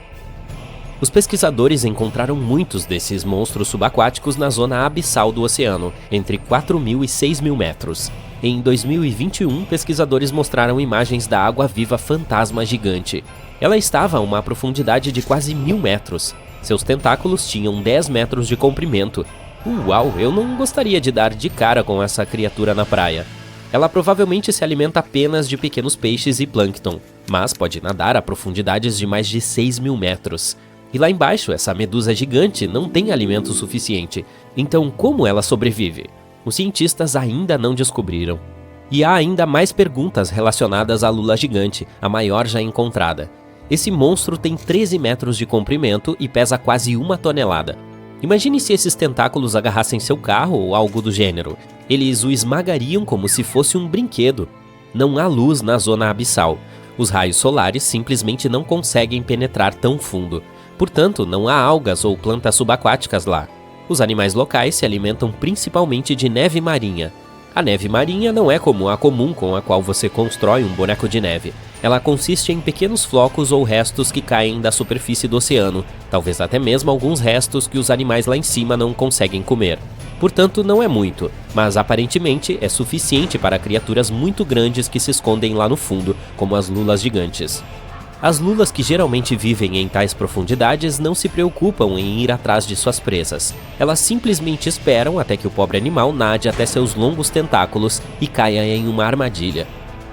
Os pesquisadores encontraram muitos desses monstros subaquáticos na zona abissal do oceano, entre 4.000 e 6.000 metros. Em 2021, pesquisadores mostraram imagens da água-viva fantasma gigante. Ela estava a uma profundidade de quase 1.000 metros. Seus tentáculos tinham 10 metros de comprimento. Uau, eu não gostaria de dar de cara com essa criatura na praia. Ela provavelmente se alimenta apenas de pequenos peixes e plâncton, mas pode nadar a profundidades de mais de 6.000 metros. E lá embaixo, essa medusa gigante não tem alimento suficiente. Então, como ela sobrevive? Os cientistas ainda não descobriram. E há ainda mais perguntas relacionadas à lula gigante, a maior já encontrada. Esse monstro tem 13 metros de comprimento e pesa quase 1 tonelada. Imagine se esses tentáculos agarrassem seu carro ou algo do gênero. Eles o esmagariam como se fosse um brinquedo. Não há luz na zona abissal. Os raios solares simplesmente não conseguem penetrar tão fundo. Portanto, não há algas ou plantas subaquáticas lá. Os animais locais se alimentam principalmente de neve marinha. A neve marinha não é como a comum com a qual você constrói um boneco de neve. Ela consiste em pequenos flocos ou restos que caem da superfície do oceano, talvez até mesmo alguns restos que os animais lá em cima não conseguem comer. Portanto, não é muito, mas aparentemente é suficiente para criaturas muito grandes que se escondem lá no fundo, como as lulas gigantes. As lulas que geralmente vivem em tais profundidades não se preocupam em ir atrás de suas presas. Elas simplesmente esperam até que o pobre animal nade até seus longos tentáculos e caia em uma armadilha.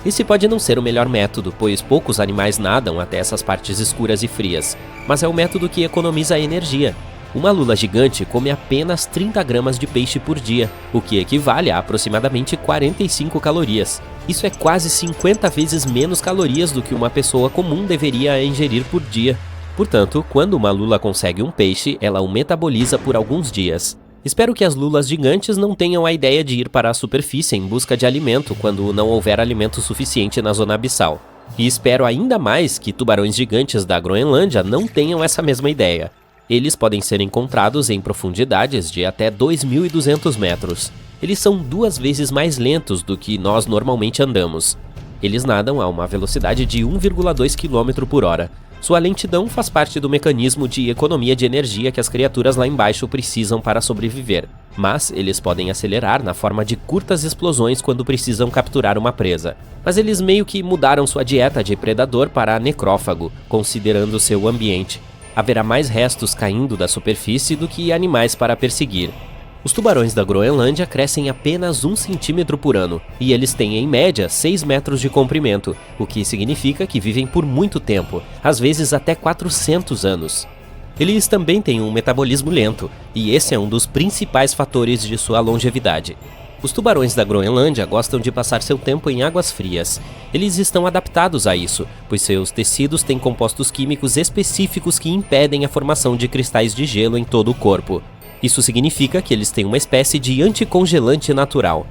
Esse pode não ser o melhor método, pois poucos animais nadam até essas partes escuras e frias, mas é o método que economiza energia. Uma lula gigante come apenas 30 gramas de peixe por dia, o que equivale a aproximadamente 45 calorias. Isso é quase 50 vezes menos calorias do que uma pessoa comum deveria ingerir por dia. Portanto, quando uma lula consegue um peixe, ela o metaboliza por alguns dias. Espero que as lulas gigantes não tenham a ideia de ir para a superfície em busca de alimento quando não houver alimento suficiente na zona abissal. E espero ainda mais que tubarões gigantes da Groenlândia não tenham essa mesma ideia. Eles podem ser encontrados em profundidades de até 2.200 metros. Eles são 2 vezes mais lentos do que nós normalmente andamos. Eles nadam a uma velocidade de 1,2 km por hora. Sua lentidão faz parte do mecanismo de economia de energia que as criaturas lá embaixo precisam para sobreviver. Mas eles podem acelerar na forma de curtas explosões quando precisam capturar uma presa. Mas eles meio que mudaram sua dieta de predador para necrófago, considerando seu ambiente. Haverá mais restos caindo da superfície do que animais para perseguir. Os tubarões da Groenlândia crescem apenas 1 centímetro por ano, e eles têm em média 6 metros de comprimento, o que significa que vivem por muito tempo, às vezes até 400 anos. Eles também têm um metabolismo lento, e esse é um dos principais fatores de sua longevidade. Os tubarões da Groenlândia gostam de passar seu tempo em águas frias. Eles estão adaptados a isso, pois seus tecidos têm compostos químicos específicos que impedem a formação de cristais de gelo em todo o corpo. Isso significa que eles têm uma espécie de anticongelante natural.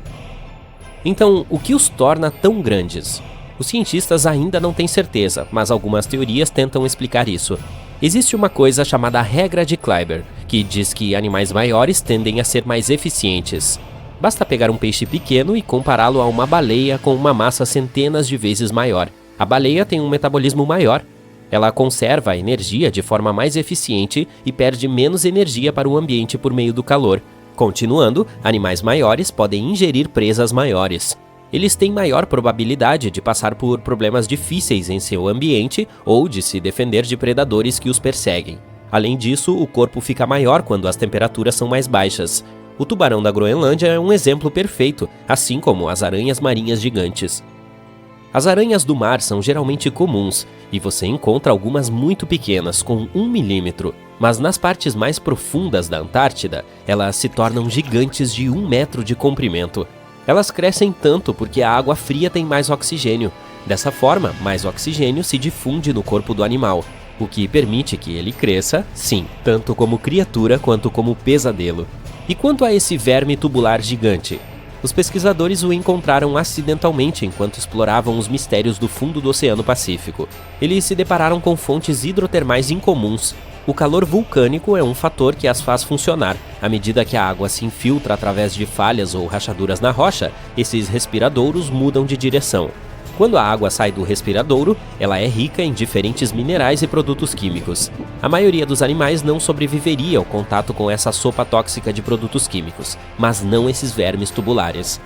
Então, o que os torna tão grandes? Os cientistas ainda não têm certeza, mas algumas teorias tentam explicar isso. Existe uma coisa chamada regra de Kleiber, que diz que animais maiores tendem a ser mais eficientes. Basta pegar um peixe pequeno e compará-lo a uma baleia com uma massa centenas de vezes maior. A baleia tem um metabolismo maior. Ela conserva a energia de forma mais eficiente e perde menos energia para o ambiente por meio do calor. Continuando, animais maiores podem ingerir presas maiores. Eles têm maior probabilidade de passar por problemas difíceis em seu ambiente ou de se defender de predadores que os perseguem. Além disso, o corpo fica maior quando as temperaturas são mais baixas. O tubarão da Groenlândia é um exemplo perfeito, assim como as aranhas marinhas gigantes. As aranhas do mar são geralmente comuns, e você encontra algumas muito pequenas, com 1 milímetro, mas nas partes mais profundas da Antártida, elas se tornam gigantes de 1 metro de comprimento. Elas crescem tanto porque a água fria tem mais oxigênio. Dessa forma, mais oxigênio se difunde no corpo do animal, o que permite que ele cresça, sim, tanto como criatura quanto como pesadelo. E quanto a esse verme tubular gigante? Os pesquisadores o encontraram acidentalmente enquanto exploravam os mistérios do fundo do Oceano Pacífico. Eles se depararam com fontes hidrotermais incomuns. O calor vulcânico é um fator que as faz funcionar. À medida que a água se infiltra através de falhas ou rachaduras na rocha, esses respiradouros mudam de direção. Quando a água sai do respiradouro, ela é rica em diferentes minerais e produtos químicos. A maioria dos animais não sobreviveria ao contato com essa sopa tóxica de produtos químicos, mas não esses vermes tubulares.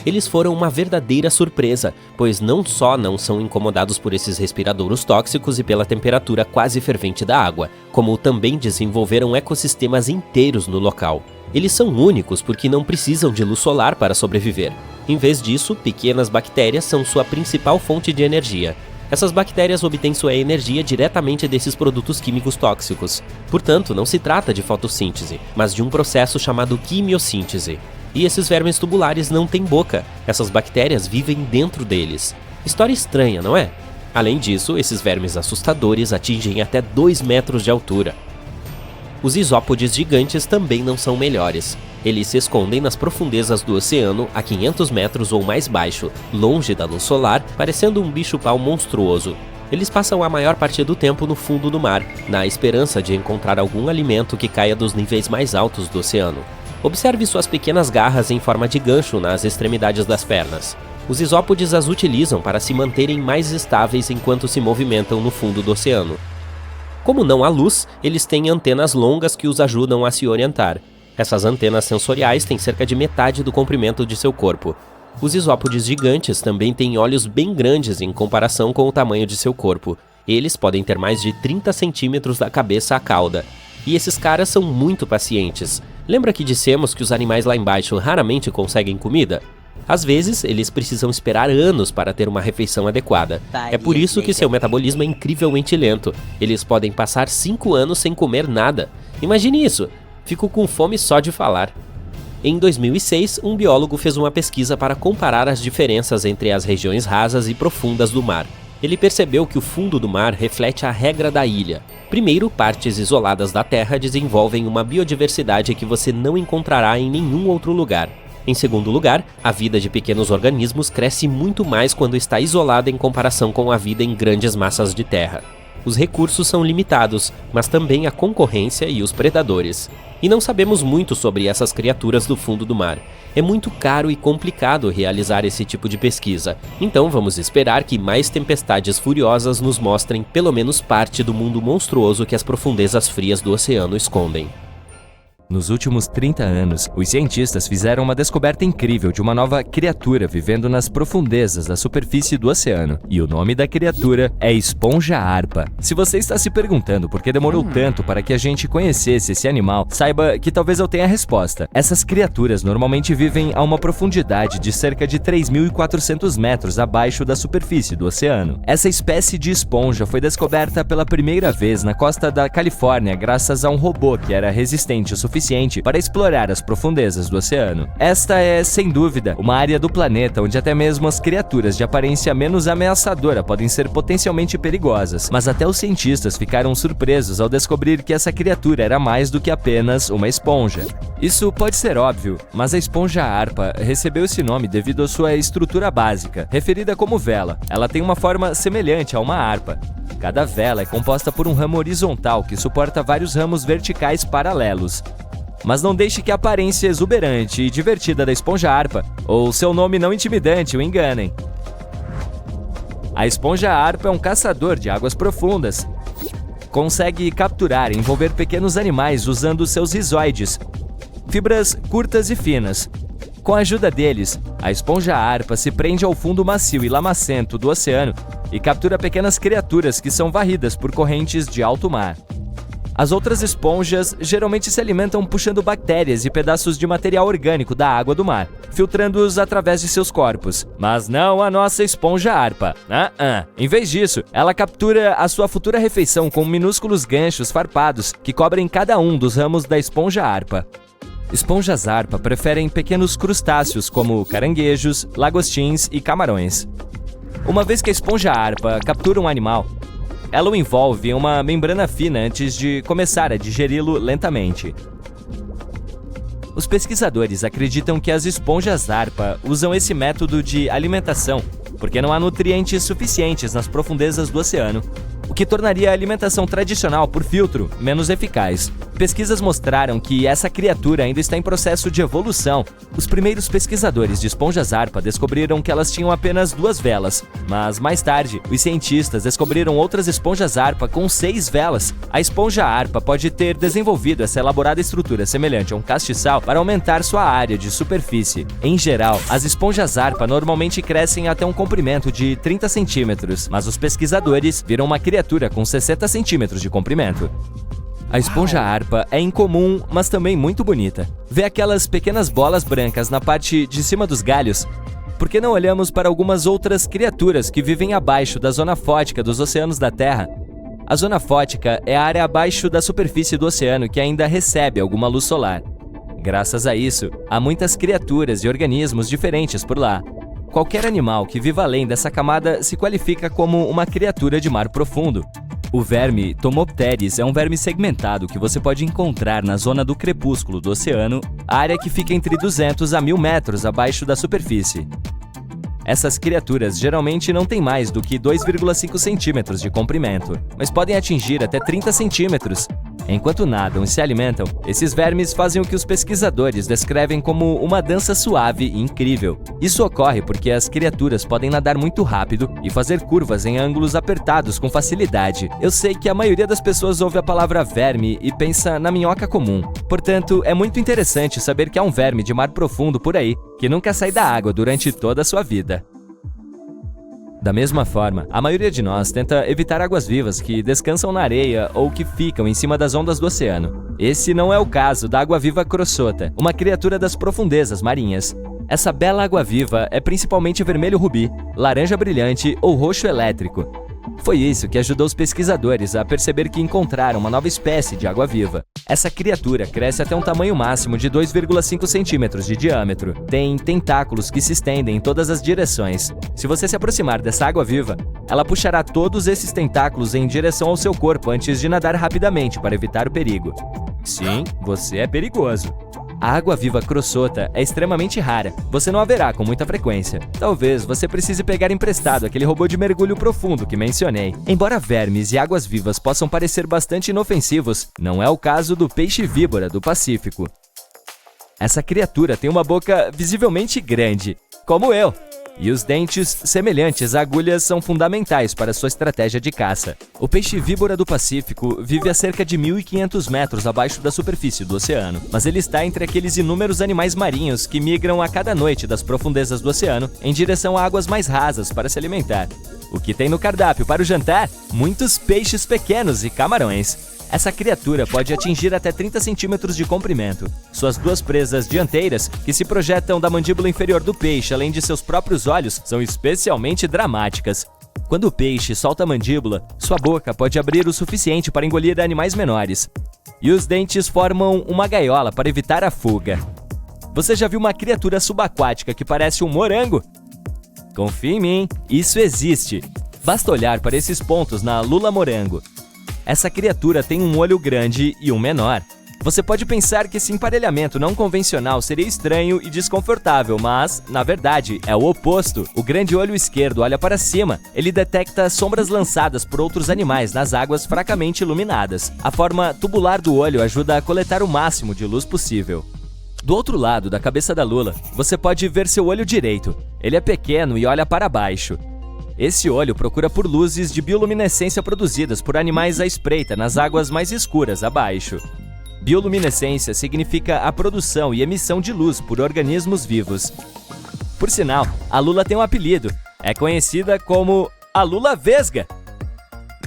Eles foram uma verdadeira surpresa, pois não só não são incomodados por esses respiradouros tóxicos e pela temperatura quase fervente da água, como também desenvolveram ecossistemas inteiros no local. Eles são únicos porque não precisam de luz solar para sobreviver. Em vez disso, pequenas bactérias são sua principal fonte de energia. Essas bactérias obtêm sua energia diretamente desses produtos químicos tóxicos. Portanto, não se trata de fotossíntese, mas de um processo chamado quimiossíntese. E esses vermes tubulares não têm boca, essas bactérias vivem dentro deles. História estranha, não é? Além disso, esses vermes assustadores atingem até 2 metros de altura. Os isópodes gigantes também não são melhores. Eles se escondem nas profundezas do oceano a 500 metros ou mais baixo, longe da luz solar, parecendo um bicho-pau monstruoso. Eles passam a maior parte do tempo no fundo do mar, na esperança de encontrar algum alimento que caia dos níveis mais altos do oceano. Observe suas pequenas garras em forma de gancho nas extremidades das pernas. Os isópodes as utilizam para se manterem mais estáveis enquanto se movimentam no fundo do oceano. Como não há luz, eles têm antenas longas que os ajudam a se orientar. Essas antenas sensoriais têm cerca de metade do comprimento de seu corpo. Os isópodes gigantes também têm olhos bem grandes em comparação com o tamanho de seu corpo. Eles podem ter mais de 30 centímetros da cabeça à cauda. E esses caras são muito pacientes. Lembra que dissemos que os animais lá embaixo raramente conseguem comida? Às vezes, eles precisam esperar anos para ter uma refeição adequada. É por isso que seu metabolismo é incrivelmente lento. Eles podem passar 5 anos sem comer nada. Imagine isso! Fico com fome só de falar. Em 2006, um biólogo fez uma pesquisa para comparar as diferenças entre as regiões rasas e profundas do mar. Ele percebeu que o fundo do mar reflete a regra da ilha. Primeiro, partes isoladas da Terra desenvolvem uma biodiversidade que você não encontrará em nenhum outro lugar. Em segundo lugar, a vida de pequenos organismos cresce muito mais quando está isolada em comparação com a vida em grandes massas de terra. Os recursos são limitados, mas também a concorrência e os predadores. E não sabemos muito sobre essas criaturas do fundo do mar. É muito caro e complicado realizar esse tipo de pesquisa, então vamos esperar que mais tempestades furiosas nos mostrem pelo menos parte do mundo monstruoso que as profundezas frias do oceano escondem. Nos últimos 30 anos, os cientistas fizeram uma descoberta incrível de uma nova criatura vivendo nas profundezas da superfície do oceano. E o nome da criatura é esponja-arpa. Se você está se perguntando por que demorou tanto para que a gente conhecesse esse animal, saiba que talvez eu tenha a resposta. Essas criaturas normalmente vivem a uma profundidade de cerca de 3.400 metros abaixo da superfície do oceano. Essa espécie de esponja foi descoberta pela primeira vez na costa da Califórnia graças a um robô que era resistente o suficiente para explorar as profundezas do oceano. Esta é, sem dúvida, uma área do planeta onde até mesmo as criaturas de aparência menos ameaçadora podem ser potencialmente perigosas, mas até os cientistas ficaram surpresos ao descobrir que essa criatura era mais do que apenas uma esponja. Isso pode ser óbvio, mas a esponja-arpa recebeu esse nome devido à sua estrutura básica, referida como vela. Ela tem uma forma semelhante a uma harpa. Cada vela é composta por um ramo horizontal que suporta vários ramos verticais paralelos. Mas não deixe que a aparência exuberante e divertida da esponja-arpa ou seu nome não intimidante o enganem. A esponja-arpa é um caçador de águas profundas. Consegue capturar e envolver pequenos animais usando seus rizoides, fibras curtas e finas. Com a ajuda deles, a esponja-arpa se prende ao fundo macio e lamacento do oceano e captura pequenas criaturas que são varridas por correntes de alto mar. As outras esponjas geralmente se alimentam puxando bactérias e pedaços de material orgânico da água do mar, filtrando-os através de seus corpos. Mas não a nossa esponja-arpa. Em vez disso, ela captura a sua futura refeição com minúsculos ganchos farpados que cobrem cada um dos ramos da esponja-arpa. Esponjas-arpa preferem pequenos crustáceos como caranguejos, lagostins e camarões. Uma vez que a esponja-arpa captura um animal, ela o envolve em uma membrana fina antes de começar a digeri-lo lentamente. Os pesquisadores acreditam que as esponjas-arpa usam esse método de alimentação porque não há nutrientes suficientes nas profundezas do oceano, o que tornaria a alimentação tradicional por filtro menos eficaz. Pesquisas mostraram que essa criatura ainda está em processo de evolução. Os primeiros pesquisadores de esponjas-arpa descobriram que elas tinham apenas 2 velas, mas mais tarde, os cientistas descobriram outras esponjas-arpa com 6 velas. A esponja-arpa pode ter desenvolvido essa elaborada estrutura semelhante a um castiçal para aumentar sua área de superfície. Em geral, as esponjas-arpa normalmente crescem até um comprimento de 30 centímetros, mas os pesquisadores viram uma criatura com 60 centímetros de comprimento. A esponja-arpa é incomum, mas também muito bonita. Vê aquelas pequenas bolas brancas na parte de cima dos galhos? Por que não olhamos para algumas outras criaturas que vivem abaixo da zona fótica dos oceanos da Terra? A zona fótica é a área abaixo da superfície do oceano que ainda recebe alguma luz solar. Graças a isso, há muitas criaturas e organismos diferentes por lá. Qualquer animal que viva além dessa camada se qualifica como uma criatura de mar profundo. O verme Tomopteris é um verme segmentado que você pode encontrar na zona do crepúsculo do oceano, área que fica entre 200 a 1000 metros abaixo da superfície. Essas criaturas geralmente não têm mais do que 2,5 centímetros de comprimento, mas podem atingir até 30 centímetros. Enquanto nadam e se alimentam, esses vermes fazem o que os pesquisadores descrevem como uma dança suave e incrível. Isso ocorre porque as criaturas podem nadar muito rápido e fazer curvas em ângulos apertados com facilidade. Eu sei que a maioria das pessoas ouve a palavra verme e pensa na minhoca comum. Portanto, é muito interessante saber que há um verme de mar profundo por aí que nunca sai da água durante toda a sua vida. Da mesma forma, a maioria de nós tenta evitar águas-vivas que descansam na areia ou que ficam em cima das ondas do oceano. Esse não é o caso da água-viva crossota, uma criatura das profundezas marinhas. Essa bela água-viva é principalmente vermelho rubi, laranja brilhante ou roxo elétrico. Foi isso que ajudou os pesquisadores a perceber que encontraram uma nova espécie de água-viva. Essa criatura cresce até um tamanho máximo de 2,5 centímetros de diâmetro. Tem tentáculos que se estendem em todas as direções. Se você se aproximar dessa água-viva, ela puxará todos esses tentáculos em direção ao seu corpo antes de nadar rapidamente para evitar o perigo. Sim, você é perigoso. A água-viva crossota é extremamente rara, você não a verá com muita frequência. Talvez você precise pegar emprestado aquele robô de mergulho profundo que mencionei. Embora vermes e águas-vivas possam parecer bastante inofensivos, não é o caso do peixe-víbora do Pacífico. Essa criatura tem uma boca visivelmente grande, como eu. E os dentes, semelhantes a agulhas, são fundamentais para sua estratégia de caça. O peixe-víbora do Pacífico vive a cerca de 1.500 metros abaixo da superfície do oceano, mas ele está entre aqueles inúmeros animais marinhos que migram a cada noite das profundezas do oceano em direção a águas mais rasas para se alimentar. O que tem no cardápio para o jantar? Muitos peixes pequenos e camarões. Essa criatura pode atingir até 30 centímetros de comprimento. Suas 2 presas dianteiras, que se projetam da mandíbula inferior do peixe, além de seus próprios olhos, são especialmente dramáticas. Quando o peixe solta a mandíbula, sua boca pode abrir o suficiente para engolir animais menores. E os dentes formam uma gaiola para evitar a fuga. Você já viu uma criatura subaquática que parece um morango? Confie em mim, isso existe. Basta olhar para esses pontos na lula morango. Essa criatura tem um olho grande e um menor. Você pode pensar que esse emparelhamento não convencional seria estranho e desconfortável, mas, na verdade, é o oposto. O grande olho esquerdo olha para cima. Ele detecta sombras lançadas por outros animais nas águas fracamente iluminadas. A forma tubular do olho ajuda a coletar o máximo de luz possível. Do outro lado da cabeça da lula, você pode ver seu olho direito. Ele é pequeno e olha para baixo. Esse olho procura por luzes de bioluminescência produzidas por animais à espreita nas águas mais escuras abaixo. Bioluminescência significa a produção e emissão de luz por organismos vivos. Por sinal, a lula tem um apelido. É conhecida como a lula vesga,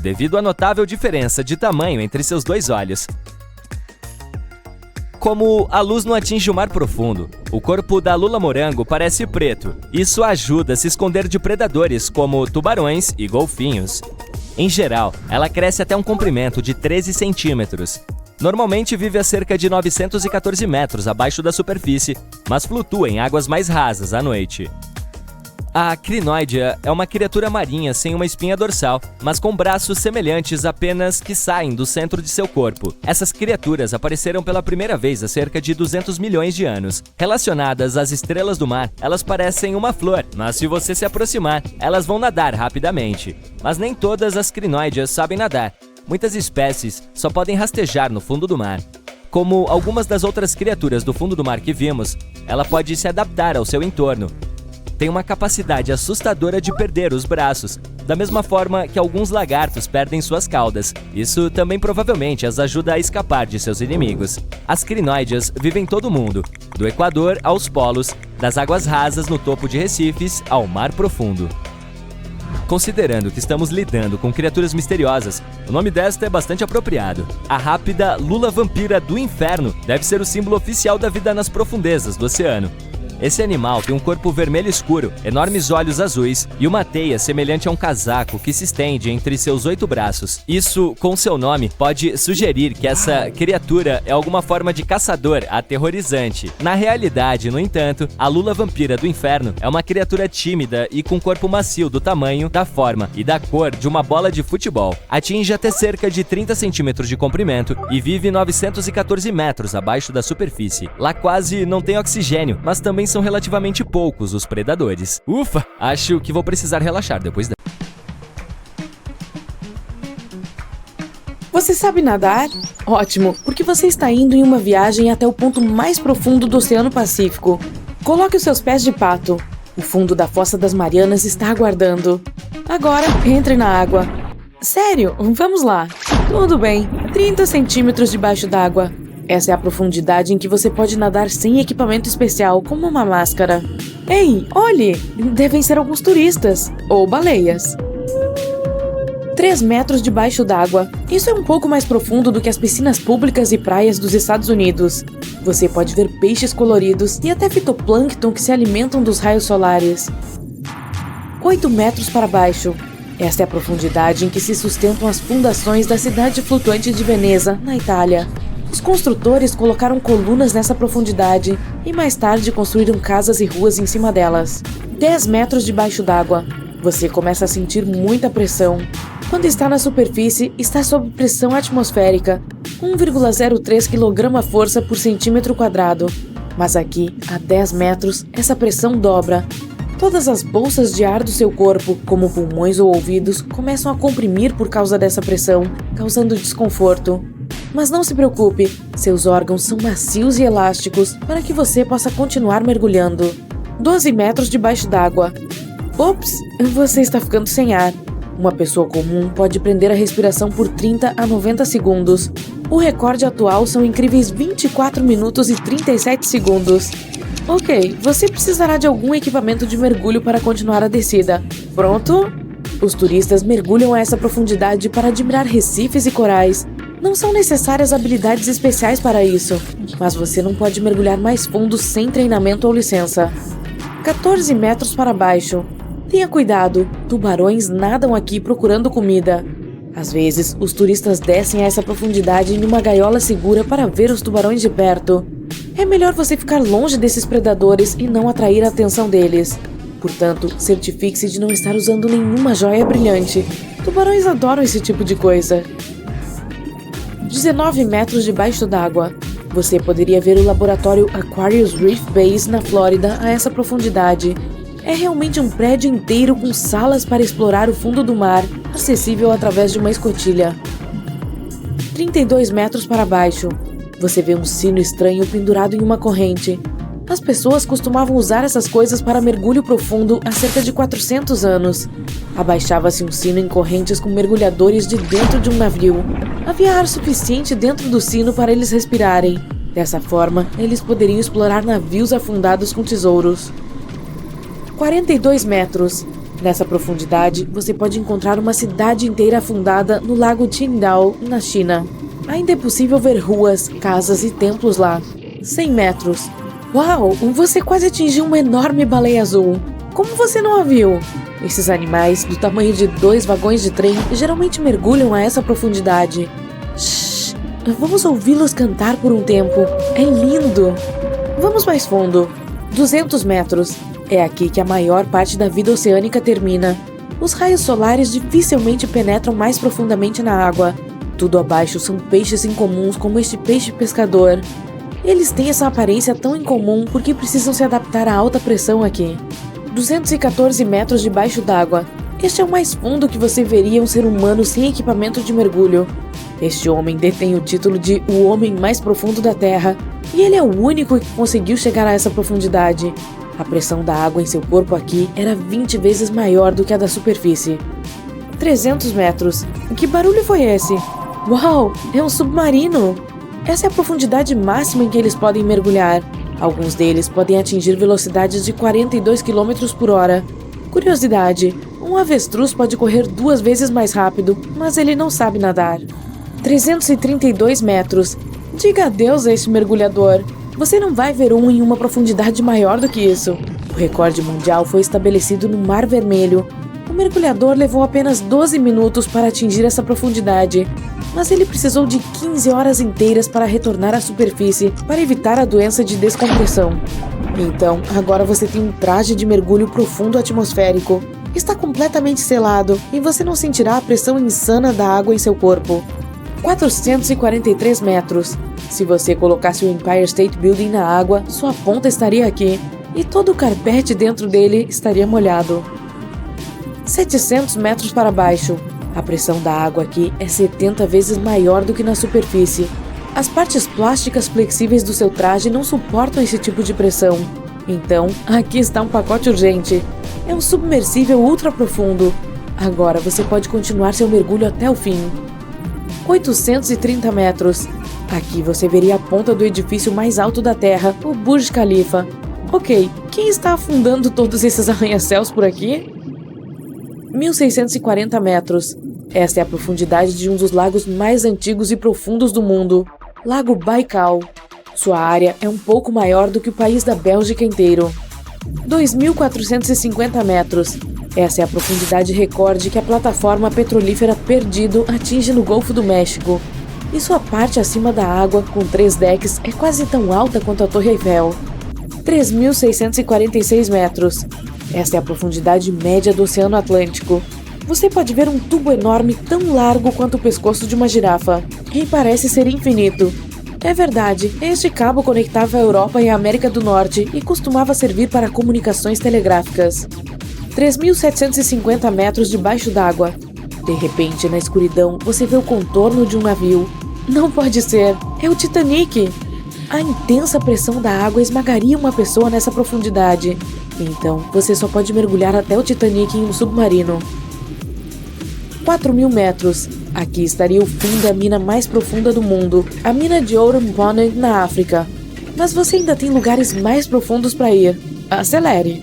devido à notável diferença de tamanho entre seus 2 olhos. Como a luz não atinge o mar profundo, o corpo da lula morango parece preto. Isso ajuda a se esconder de predadores como tubarões e golfinhos. Em geral, ela cresce até um comprimento de 13 centímetros. Normalmente vive a cerca de 914 metros abaixo da superfície, mas flutua em águas mais rasas à noite. A crinoidea é uma criatura marinha sem uma espinha dorsal, mas com braços semelhantes apenas que saem do centro de seu corpo. Essas criaturas apareceram pela primeira vez há cerca de 200 milhões de anos. Relacionadas às estrelas do mar, elas parecem uma flor, mas se você se aproximar, elas vão nadar rapidamente. Mas nem todas as crinoideas sabem nadar. Muitas espécies só podem rastejar no fundo do mar. como algumas das outras criaturas do fundo do mar que vimos, ela pode se adaptar ao seu entorno. Tem uma capacidade assustadora de perder os braços, da mesma forma que alguns lagartos perdem suas caudas. Isso também provavelmente as ajuda a escapar de seus inimigos. As crinoides vivem em todo o mundo, do Equador aos polos, das águas rasas no topo de recifes ao mar profundo. Considerando que estamos lidando com criaturas misteriosas, o nome desta é bastante apropriado. A rápida lula vampira do inferno deve ser o símbolo oficial da vida nas profundezas do oceano. Esse animal tem um corpo vermelho escuro, enormes olhos azuis e uma teia semelhante a um casaco que se estende entre seus 8 braços. Isso, com seu nome, pode sugerir que essa criatura é alguma forma de caçador aterrorizante. Na realidade, no entanto, a lula vampira do inferno é uma criatura tímida e com corpo macio do tamanho, da forma e da cor de uma bola de futebol. Atinge até cerca de 30 centímetros de comprimento e vive 914 metros abaixo da superfície. Lá quase não tem oxigênio, mas também são relativamente poucos os predadores. Ufa! Acho que vou precisar relaxar depois da... Você sabe nadar? Ótimo, porque você está indo em uma viagem até o ponto mais profundo do Oceano Pacífico. Coloque os seus pés de pato. O fundo da Fossa das Marianas está aguardando. Agora, entre na água. Sério, vamos lá. Tudo bem, 30 centímetros debaixo d'água. Essa é a profundidade em que você pode nadar sem equipamento especial, como uma máscara. Ei, olhe! Devem ser alguns turistas. Ou baleias. 3 metros debaixo d'água. Isso é um pouco mais profundo do que as piscinas públicas e praias dos Estados Unidos. Você pode ver peixes coloridos e até fitoplâncton que se alimentam dos raios solares. 8 metros para baixo. Esta é a profundidade em que se sustentam as fundações da cidade flutuante de Veneza, na Itália. Os construtores colocaram colunas nessa profundidade e mais tarde construíram casas e ruas em cima delas. 10 metros debaixo d'água. Você começa a sentir muita pressão. Quando está na superfície, está sob pressão atmosférica, 1,03 kg/força por centímetro quadrado. Mas aqui, a 10 metros, essa pressão dobra. Todas as bolsas de ar do seu corpo, como pulmões ou ouvidos, começam a comprimir por causa dessa pressão, causando desconforto. Mas não se preocupe, seus órgãos são macios e elásticos para que você possa continuar mergulhando. 12 metros debaixo d'água. Ops, você está ficando sem ar. Uma pessoa comum pode prender a respiração por 30 a 90 segundos. O recorde atual são incríveis 24 minutos e 37 segundos. Ok, você precisará de algum equipamento de mergulho para continuar a descida. Pronto? Os turistas mergulham a essa profundidade para admirar recifes e corais. Não são necessárias habilidades especiais para isso, mas você não pode mergulhar mais fundo sem treinamento ou licença. 14 metros para baixo. Tenha cuidado, tubarões nadam aqui procurando comida. Às vezes, os turistas descem a essa profundidade em uma gaiola segura para ver os tubarões de perto. É melhor você ficar longe desses predadores e não atrair a atenção deles. Portanto, certifique-se de não estar usando nenhuma joia brilhante. Tubarões adoram esse tipo de coisa. 19 metros debaixo d'água. Você poderia ver o laboratório Aquarius Reef Base na Flórida a essa profundidade. É realmente um prédio inteiro com salas para explorar o fundo do mar, acessível através de uma escotilha. 32 metros para baixo. Você vê um sino estranho pendurado em uma corrente. As pessoas costumavam usar essas coisas para mergulho profundo há cerca de 400 anos. Abaixava-se um sino em correntes com mergulhadores de dentro de um navio. Havia ar suficiente dentro do sino para eles respirarem. Dessa forma, eles poderiam explorar navios afundados com tesouros. 42 metros. Nessa profundidade, você pode encontrar uma cidade inteira afundada no lago Qingdao, na China. Ainda é possível ver ruas, casas e templos lá. 100 metros. Uau, você quase atingiu uma enorme baleia azul. Como você não a viu? Esses animais, do tamanho de 2 vagões de trem, geralmente mergulham a essa profundidade. Shhh, vamos ouvi-los cantar por um tempo. É lindo. Vamos mais fundo. 200 metros. É aqui que a maior parte da vida oceânica termina. Os raios solares dificilmente penetram mais profundamente na água. Tudo abaixo são peixes incomuns como este peixe pescador. Eles têm essa aparência tão incomum porque precisam se adaptar à alta pressão aqui. 214 metros debaixo d'água. Este é o mais fundo que você veria um ser humano sem equipamento de mergulho. Este homem detém o título de o homem mais profundo da Terra, e ele é o único que conseguiu chegar a essa profundidade. A pressão da água em seu corpo aqui era 20 vezes maior do que a da superfície. 300 metros. Que barulho foi esse? Uau, é um submarino! Essa é a profundidade máxima em que eles podem mergulhar. Alguns deles podem atingir velocidades de 42 km por hora. Curiosidade, um avestruz pode correr 2 vezes mais rápido, mas ele não sabe nadar. 332 metros. Diga adeus a este mergulhador. Você não vai ver um em uma profundidade maior do que isso. O recorde mundial foi estabelecido no Mar Vermelho. O mergulhador levou apenas 12 minutos para atingir essa profundidade, mas ele precisou de 15 horas inteiras para retornar à superfície para evitar a doença de descompressão. Então, agora você tem um traje de mergulho profundo atmosférico. Está completamente selado e você não sentirá a pressão insana da água em seu corpo. 443 metros. Se você colocasse o Empire State Building na água, sua ponta estaria aqui e todo o carpete dentro dele estaria molhado. 700 metros para baixo. A pressão da água aqui é 70 vezes maior do que na superfície. As partes plásticas flexíveis do seu traje não suportam esse tipo de pressão. Então, aqui está um pacote urgente. É um submersível ultra profundo. Agora você pode continuar seu mergulho até o fim. 830 metros. Aqui você veria a ponta do edifício mais alto da Terra, o Burj Khalifa. Ok, quem está afundando todos esses arranha-céus por aqui? 1640 metros. Esta é a profundidade de um dos lagos mais antigos e profundos do mundo, Lago Baikal. Sua área é um pouco maior do que o país da Bélgica inteiro. 2.450 metros. Essa é a profundidade recorde que a plataforma petrolífera Perdido atinge no Golfo do México. E sua parte acima da água, com 3 decks, é quase tão alta quanto a Torre Eiffel. 3.646 metros. Esta é a profundidade média do Oceano Atlântico. Você pode ver um tubo enorme tão largo quanto o pescoço de uma girafa, e parece ser infinito. É verdade, este cabo conectava a Europa e a América do Norte e costumava servir para comunicações telegráficas. 3.750 metros debaixo d'água. De repente, na escuridão, você vê o contorno de um navio. Não pode ser, é o Titanic! A intensa pressão da água esmagaria uma pessoa nessa profundidade. Então, você só pode mergulhar até o Titanic em um submarino. 4.000 metros. Aqui estaria o fim da mina mais profunda do mundo, a mina de ouro Mponeng, na África. Mas você ainda tem lugares mais profundos para ir. Acelere!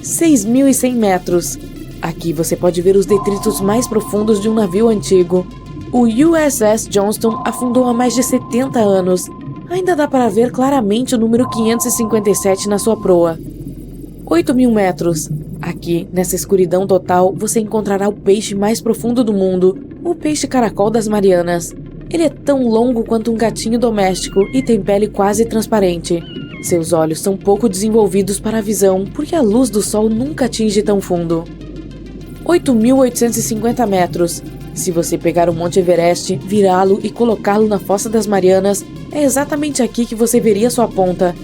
6.100 metros. Aqui você pode ver os detritos mais profundos de um navio antigo. O USS Johnston afundou há mais de 70 anos. Ainda dá para ver claramente o número 557 na sua proa. 8.000 metros. Aqui, nessa escuridão total, você encontrará o peixe mais profundo do mundo, o peixe caracol das Marianas. Ele é tão longo quanto um gatinho doméstico e tem pele quase transparente. Seus olhos são pouco desenvolvidos para a visão, porque a luz do sol nunca atinge tão fundo. 8.850 metros. Se você pegar o Monte Everest, virá-lo e colocá-lo na Fossa das Marianas, é exatamente aqui que você veria sua ponta.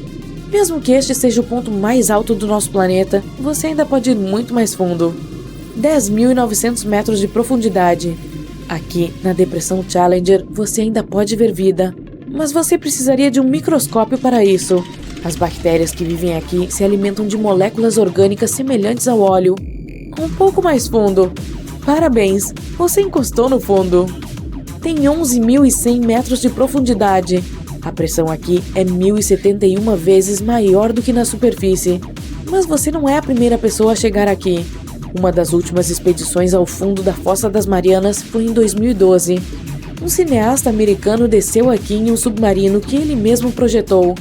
Mesmo que este seja o ponto mais alto do nosso planeta, você ainda pode ir muito mais fundo. 10.900 metros de profundidade. Aqui, na Depressão Challenger, você ainda pode ver vida, mas você precisaria de um microscópio para isso. As bactérias que vivem aqui se alimentam de moléculas orgânicas semelhantes ao óleo. Um pouco mais fundo. Parabéns, você encostou no fundo. Tem 11.100 metros de profundidade. A pressão aqui é 1.071 vezes maior do que na superfície. Mas você não é a primeira pessoa a chegar aqui. Uma das últimas expedições ao fundo da Fossa das Marianas foi em 2012. Um cineasta americano desceu aqui em um submarino que ele mesmo projetou.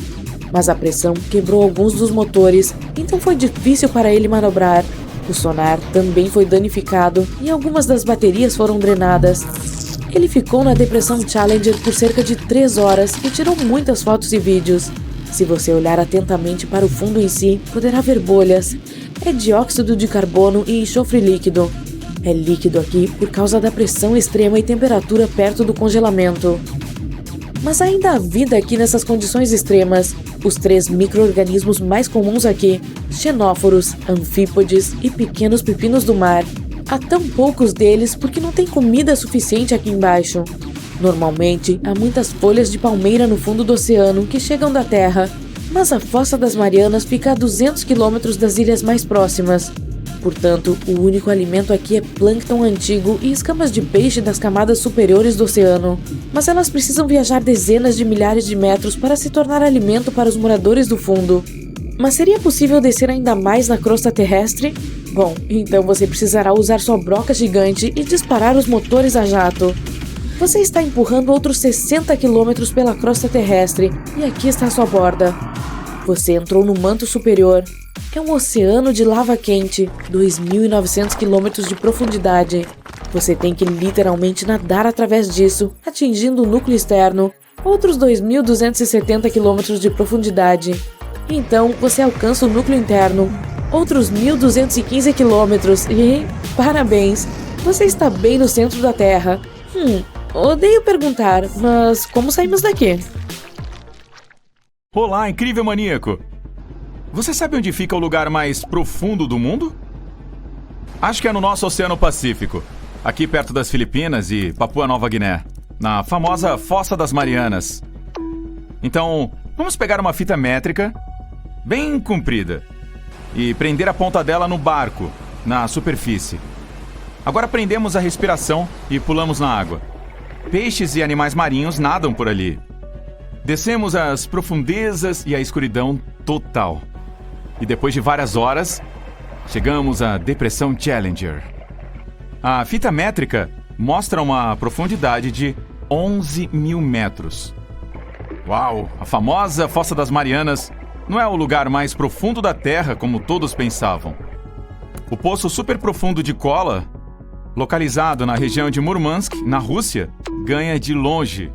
Mas a pressão quebrou alguns dos motores, então foi difícil para ele manobrar. O sonar também foi danificado e algumas das baterias foram drenadas. Ele ficou na Depressão Challenger por cerca de 3 horas e tirou muitas fotos e vídeos. Se você olhar atentamente para o fundo em si, poderá ver bolhas. É dióxido de carbono e enxofre líquido. É líquido aqui por causa da pressão extrema e temperatura perto do congelamento. Mas ainda há vida aqui nessas condições extremas. Os 3 micro-organismos mais comuns aqui, xenóforos, anfípodes e pequenos pepinos do mar. há tão poucos deles porque não tem comida suficiente aqui embaixo. Normalmente, há muitas folhas de palmeira no fundo do oceano que chegam da terra, mas a Fossa das Marianas fica a 200 quilômetros das ilhas mais próximas. Portanto, o único alimento aqui é plâncton antigo e escamas de peixe das camadas superiores do oceano. Mas elas precisam viajar dezenas de milhares de metros para se tornar alimento para os moradores do fundo. Mas seria possível descer ainda mais na crosta terrestre? Bom, então você precisará usar sua broca gigante e disparar os motores a jato. Você está empurrando outros 60 quilômetros pela crosta terrestre e aqui está sua borda. Você entrou no manto superior. É um oceano de lava quente, 2.900 quilômetros de profundidade. Você tem que literalmente nadar através disso, atingindo o núcleo externo, outros 2.270 quilômetros de profundidade. Então, você alcança o núcleo interno, outros 1.215 quilômetros e... parabéns! Você está bem no centro da Terra. Odeio perguntar, mas como saímos daqui? Olá, incrível maníaco! Você sabe onde fica o lugar mais profundo do mundo? Acho que é no nosso Oceano Pacífico, aqui perto das Filipinas e Papua Nova Guiné, na famosa Fossa das Marianas. Então, vamos pegar uma fita métrica bem comprida e prender a ponta dela no barco, na superfície. Agora prendemos a respiração e pulamos na água. Peixes e animais marinhos nadam por ali. Descemos as profundezas e a escuridão total. E depois de várias horas, chegamos à Depressão Challenger. A fita métrica mostra uma profundidade de 11.000 metros. Uau! A famosa Fossa das Marianas não é o lugar mais profundo da Terra como todos pensavam. O poço super profundo de Kola, localizado na região de Murmansk, na Rússia, ganha de longe.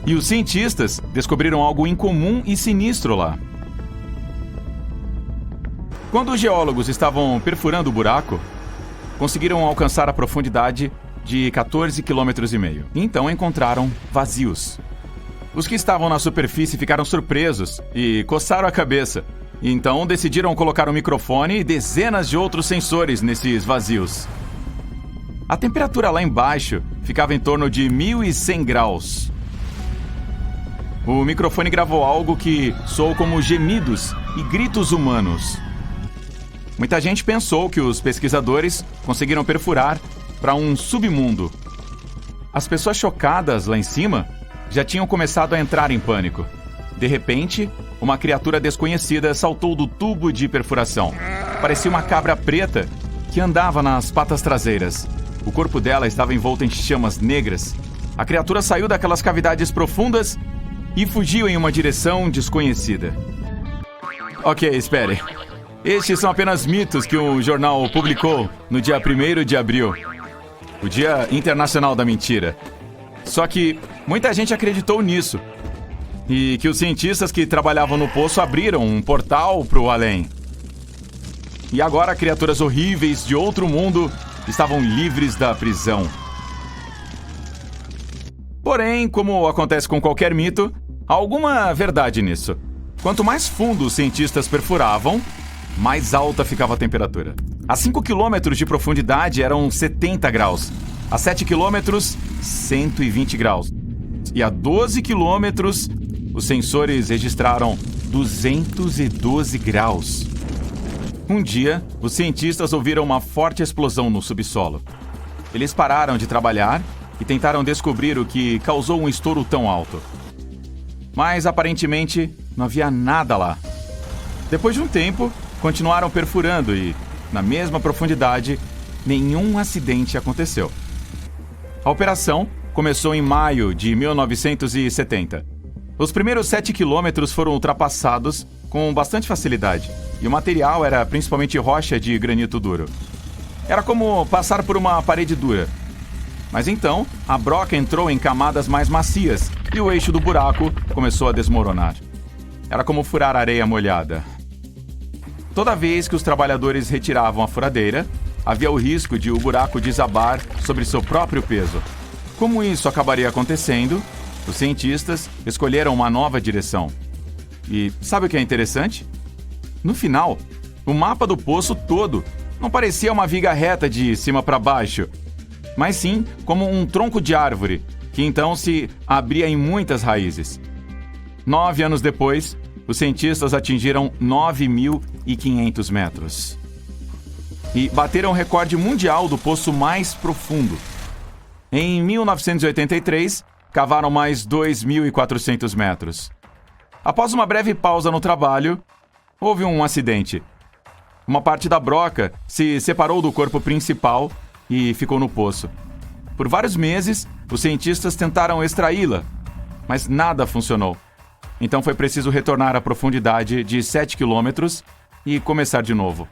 E os cientistas descobriram algo incomum e sinistro lá. Quando os geólogos estavam perfurando o buraco, conseguiram alcançar a profundidade de 14,5 km. Então encontraram vazios. Os que estavam na superfície ficaram surpresos e coçaram a cabeça. Então decidiram colocar um microfone e dezenas de outros sensores nesses vazios. A temperatura lá embaixo ficava em torno de 1.100 graus. O microfone gravou algo que soou como gemidos e gritos humanos. Muita gente pensou que os pesquisadores conseguiram perfurar para um submundo. As pessoas chocadas lá em cima já tinham começado a entrar em pânico. De repente, uma criatura desconhecida saltou do tubo de perfuração. Parecia uma cabra preta que andava nas patas traseiras. O corpo dela estava envolto em chamas negras. A criatura saiu daquelas cavidades profundas e fugiu em uma direção desconhecida. Ok, espere. Estes são apenas mitos que um jornal publicou no dia 1º de abril, o Dia Internacional da Mentira. Só que muita gente acreditou nisso. E que os cientistas que trabalhavam no poço abriram um portal para o além. E agora criaturas horríveis de outro mundo estavam livres da prisão. Porém, como acontece com qualquer mito, há alguma verdade nisso. Quanto mais fundo os cientistas perfuravam, mais alta ficava a temperatura. A 5 km de profundidade eram 70 graus. A 7 km, 120 graus. E a 12 km, os sensores registraram 212 graus. Um dia, os cientistas ouviram uma forte explosão no subsolo. Eles pararam de trabalhar e tentaram descobrir o que causou um estouro tão alto. Mas, aparentemente, não havia nada lá. Depois de um tempo, continuaram perfurando e, na mesma profundidade, nenhum acidente aconteceu. A operação começou em maio de 1970. Os primeiros 7 quilômetros foram ultrapassados com bastante facilidade, e o material era principalmente rocha de granito duro. Era como passar por uma parede dura. Mas então, a broca entrou em camadas mais macias e o eixo do buraco começou a desmoronar. Era como furar areia molhada. Toda vez que os trabalhadores retiravam a furadeira, havia o risco de o buraco desabar sobre seu próprio peso. Como isso acabaria acontecendo, os cientistas escolheram uma nova direção. E sabe o que é interessante? No final, o mapa do poço todo não parecia uma viga reta de cima para baixo, mas sim como um tronco de árvore, que então se abria em muitas raízes. 9 anos depois, os cientistas atingiram 9.500 metros. E bateram o recorde mundial do poço mais profundo. Em 1983, cavaram mais 2.400 metros. Após uma breve pausa no trabalho, houve um acidente. Uma parte da broca se separou do corpo principal e ficou no poço. Por vários meses, os cientistas tentaram extraí-la, mas nada funcionou. Então foi preciso retornar à profundidade de 7 quilômetros e começar de novo.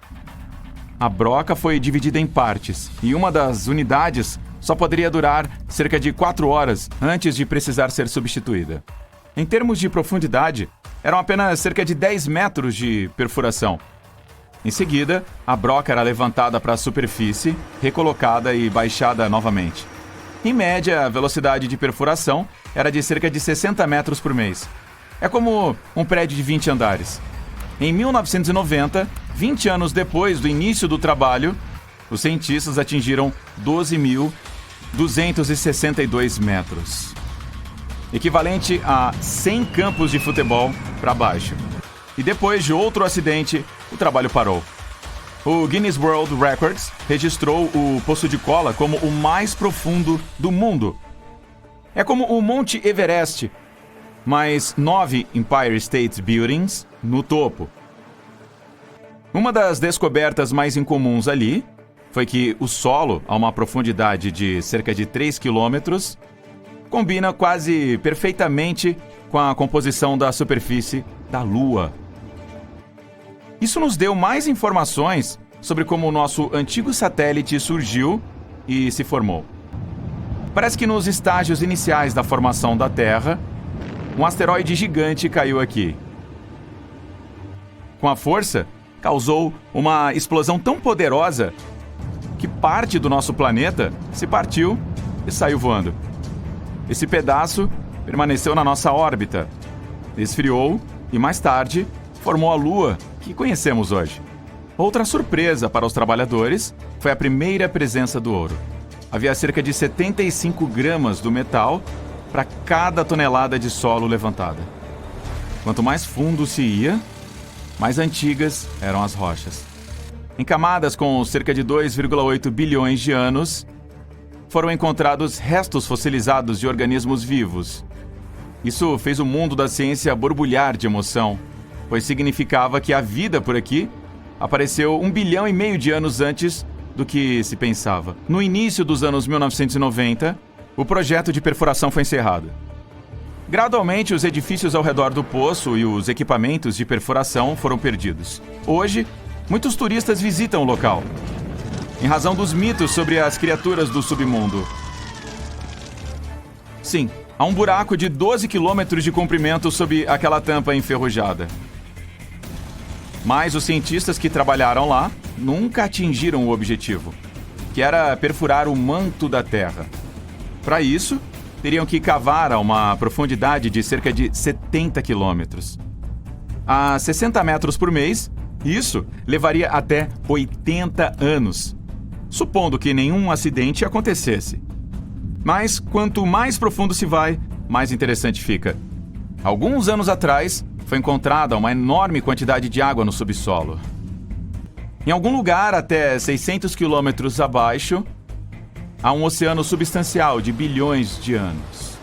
A broca foi dividida em partes e uma das unidades só poderia durar cerca de 4 horas antes de precisar ser substituída. Em termos de profundidade, eram apenas cerca de 10 metros de perfuração. Em seguida, a broca era levantada para a superfície, recolocada e baixada novamente. Em média, a velocidade de perfuração era de cerca de 60 metros por mês. É como um prédio de 20 andares. Em 1990, 20 anos depois do início do trabalho, os cientistas atingiram 12.262 metros, equivalente a 100 campos de futebol para baixo. E depois de outro acidente, o trabalho parou. O Guinness World Records registrou o Poço de Kola como o mais profundo do mundo. É como o Monte Everest, mais 9 Empire State Buildings no topo. Uma das descobertas mais incomuns ali foi que o solo, a uma profundidade de cerca de 3 quilômetros, combina quase perfeitamente com a composição da superfície da Lua. Isso nos deu mais informações sobre como o nosso antigo satélite surgiu e se formou. Parece que nos estágios iniciais da formação da Terra, um asteroide gigante caiu aqui. Com a força, causou uma explosão tão poderosa que parte do nosso planeta se partiu e saiu voando. Esse pedaço permaneceu na nossa órbita, esfriou e mais tarde formou a Lua que conhecemos hoje. Outra surpresa para os trabalhadores foi a primeira presença do ouro. Havia cerca de 75 gramas do metal para cada tonelada de solo levantada. Quanto mais fundo se ia, mais antigas eram as rochas. Em camadas com cerca de 2,8 bilhões de anos, foram encontrados restos fossilizados de organismos vivos. Isso fez o mundo da ciência borbulhar de emoção, pois significava que a vida por aqui apareceu 1,5 bilhão de anos antes do que se pensava. No início dos anos 1990, o projeto de perfuração foi encerrado. Gradualmente, os edifícios ao redor do poço e os equipamentos de perfuração foram perdidos. Hoje, muitos turistas visitam o local, em razão dos mitos sobre as criaturas do submundo. Sim, há um buraco de 12 quilômetros de comprimento sob aquela tampa enferrujada. Mas os cientistas que trabalharam lá nunca atingiram o objetivo, que era perfurar o manto da Terra. Para isso, teriam que cavar a uma profundidade de cerca de 70 quilômetros. A 60 metros por mês, isso levaria até 80 anos, supondo que nenhum acidente acontecesse. Mas quanto mais profundo se vai, mais interessante fica. Alguns anos atrás, foi encontrada uma enorme quantidade de água no subsolo. Em algum lugar, até 600 quilômetros abaixo, há um oceano substancial de bilhões de anos.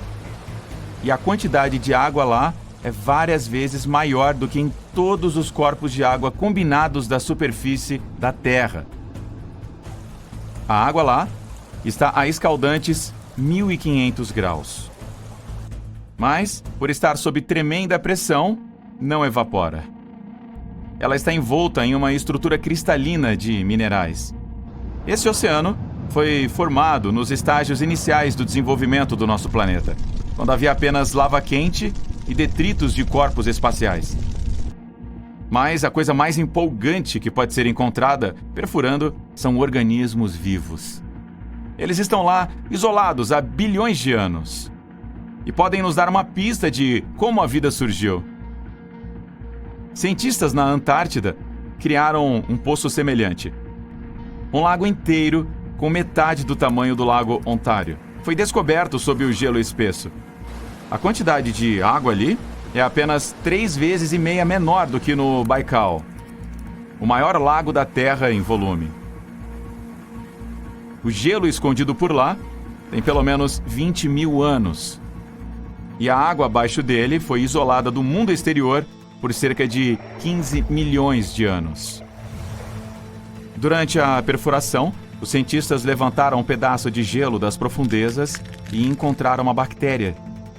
E a quantidade de água lá é várias vezes maior do que em todos os corpos de água combinados da superfície da Terra. A água lá está a escaldantes 1.500 graus. Mas, por estar sob tremenda pressão, não evapora. Ela está envolta em uma estrutura cristalina de minerais. Esse oceano foi formado nos estágios iniciais do desenvolvimento do nosso planeta, quando havia apenas lava quente e detritos de corpos espaciais. Mas a coisa mais empolgante que pode ser encontrada perfurando são organismos vivos. Eles estão lá isolados há bilhões de anos e podem nos dar uma pista de como a vida surgiu. Cientistas na Antártida criaram um poço semelhante. um lago inteiro com metade do tamanho do lago Ontário. Foi descoberto sob o gelo espesso. A quantidade de água ali é apenas 3,5 vezes menor do que no Baikal, o maior lago da Terra em volume. O gelo escondido por lá tem pelo menos 20 mil anos. E a água abaixo dele foi isolada do mundo exterior por cerca de 15 milhões de anos. Durante a perfuração, os cientistas levantaram um pedaço de gelo das profundezas e encontraram uma bactéria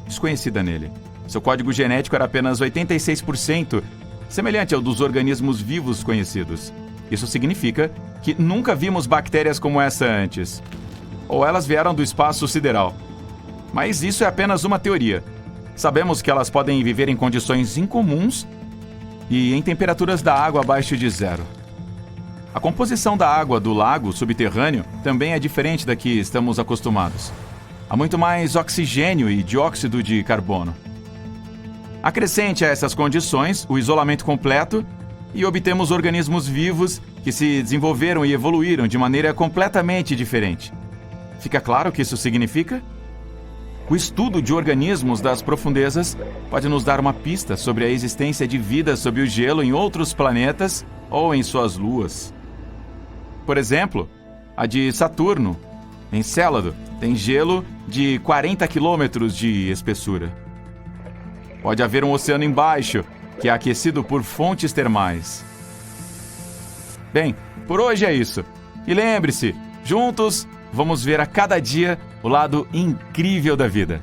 desconhecida nele. Seu código genético era apenas 86%, semelhante ao dos organismos vivos conhecidos. Isso significa que nunca vimos bactérias como essa antes. Ou elas vieram do espaço sideral. Mas isso é apenas uma teoria. Sabemos que elas podem viver em condições incomuns e em temperaturas da água abaixo de zero. A composição da água do lago subterrâneo também é diferente da que estamos acostumados. Há muito mais oxigênio e dióxido de carbono. Acrescente a essas condições o isolamento completo e obtemos organismos vivos que se desenvolveram e evoluíram de maneira completamente diferente. Fica claro o que isso significa? O estudo de organismos das profundezas pode nos dar uma pista sobre a existência de vida sob o gelo em outros planetas ou em suas luas. Por exemplo, a de Saturno, Encélado, tem gelo de 40 quilômetros de espessura. Pode haver um oceano embaixo, que é aquecido por fontes termais. Bem, por hoje é isso. E lembre-se, juntos vamos ver a cada dia o lado incrível da vida.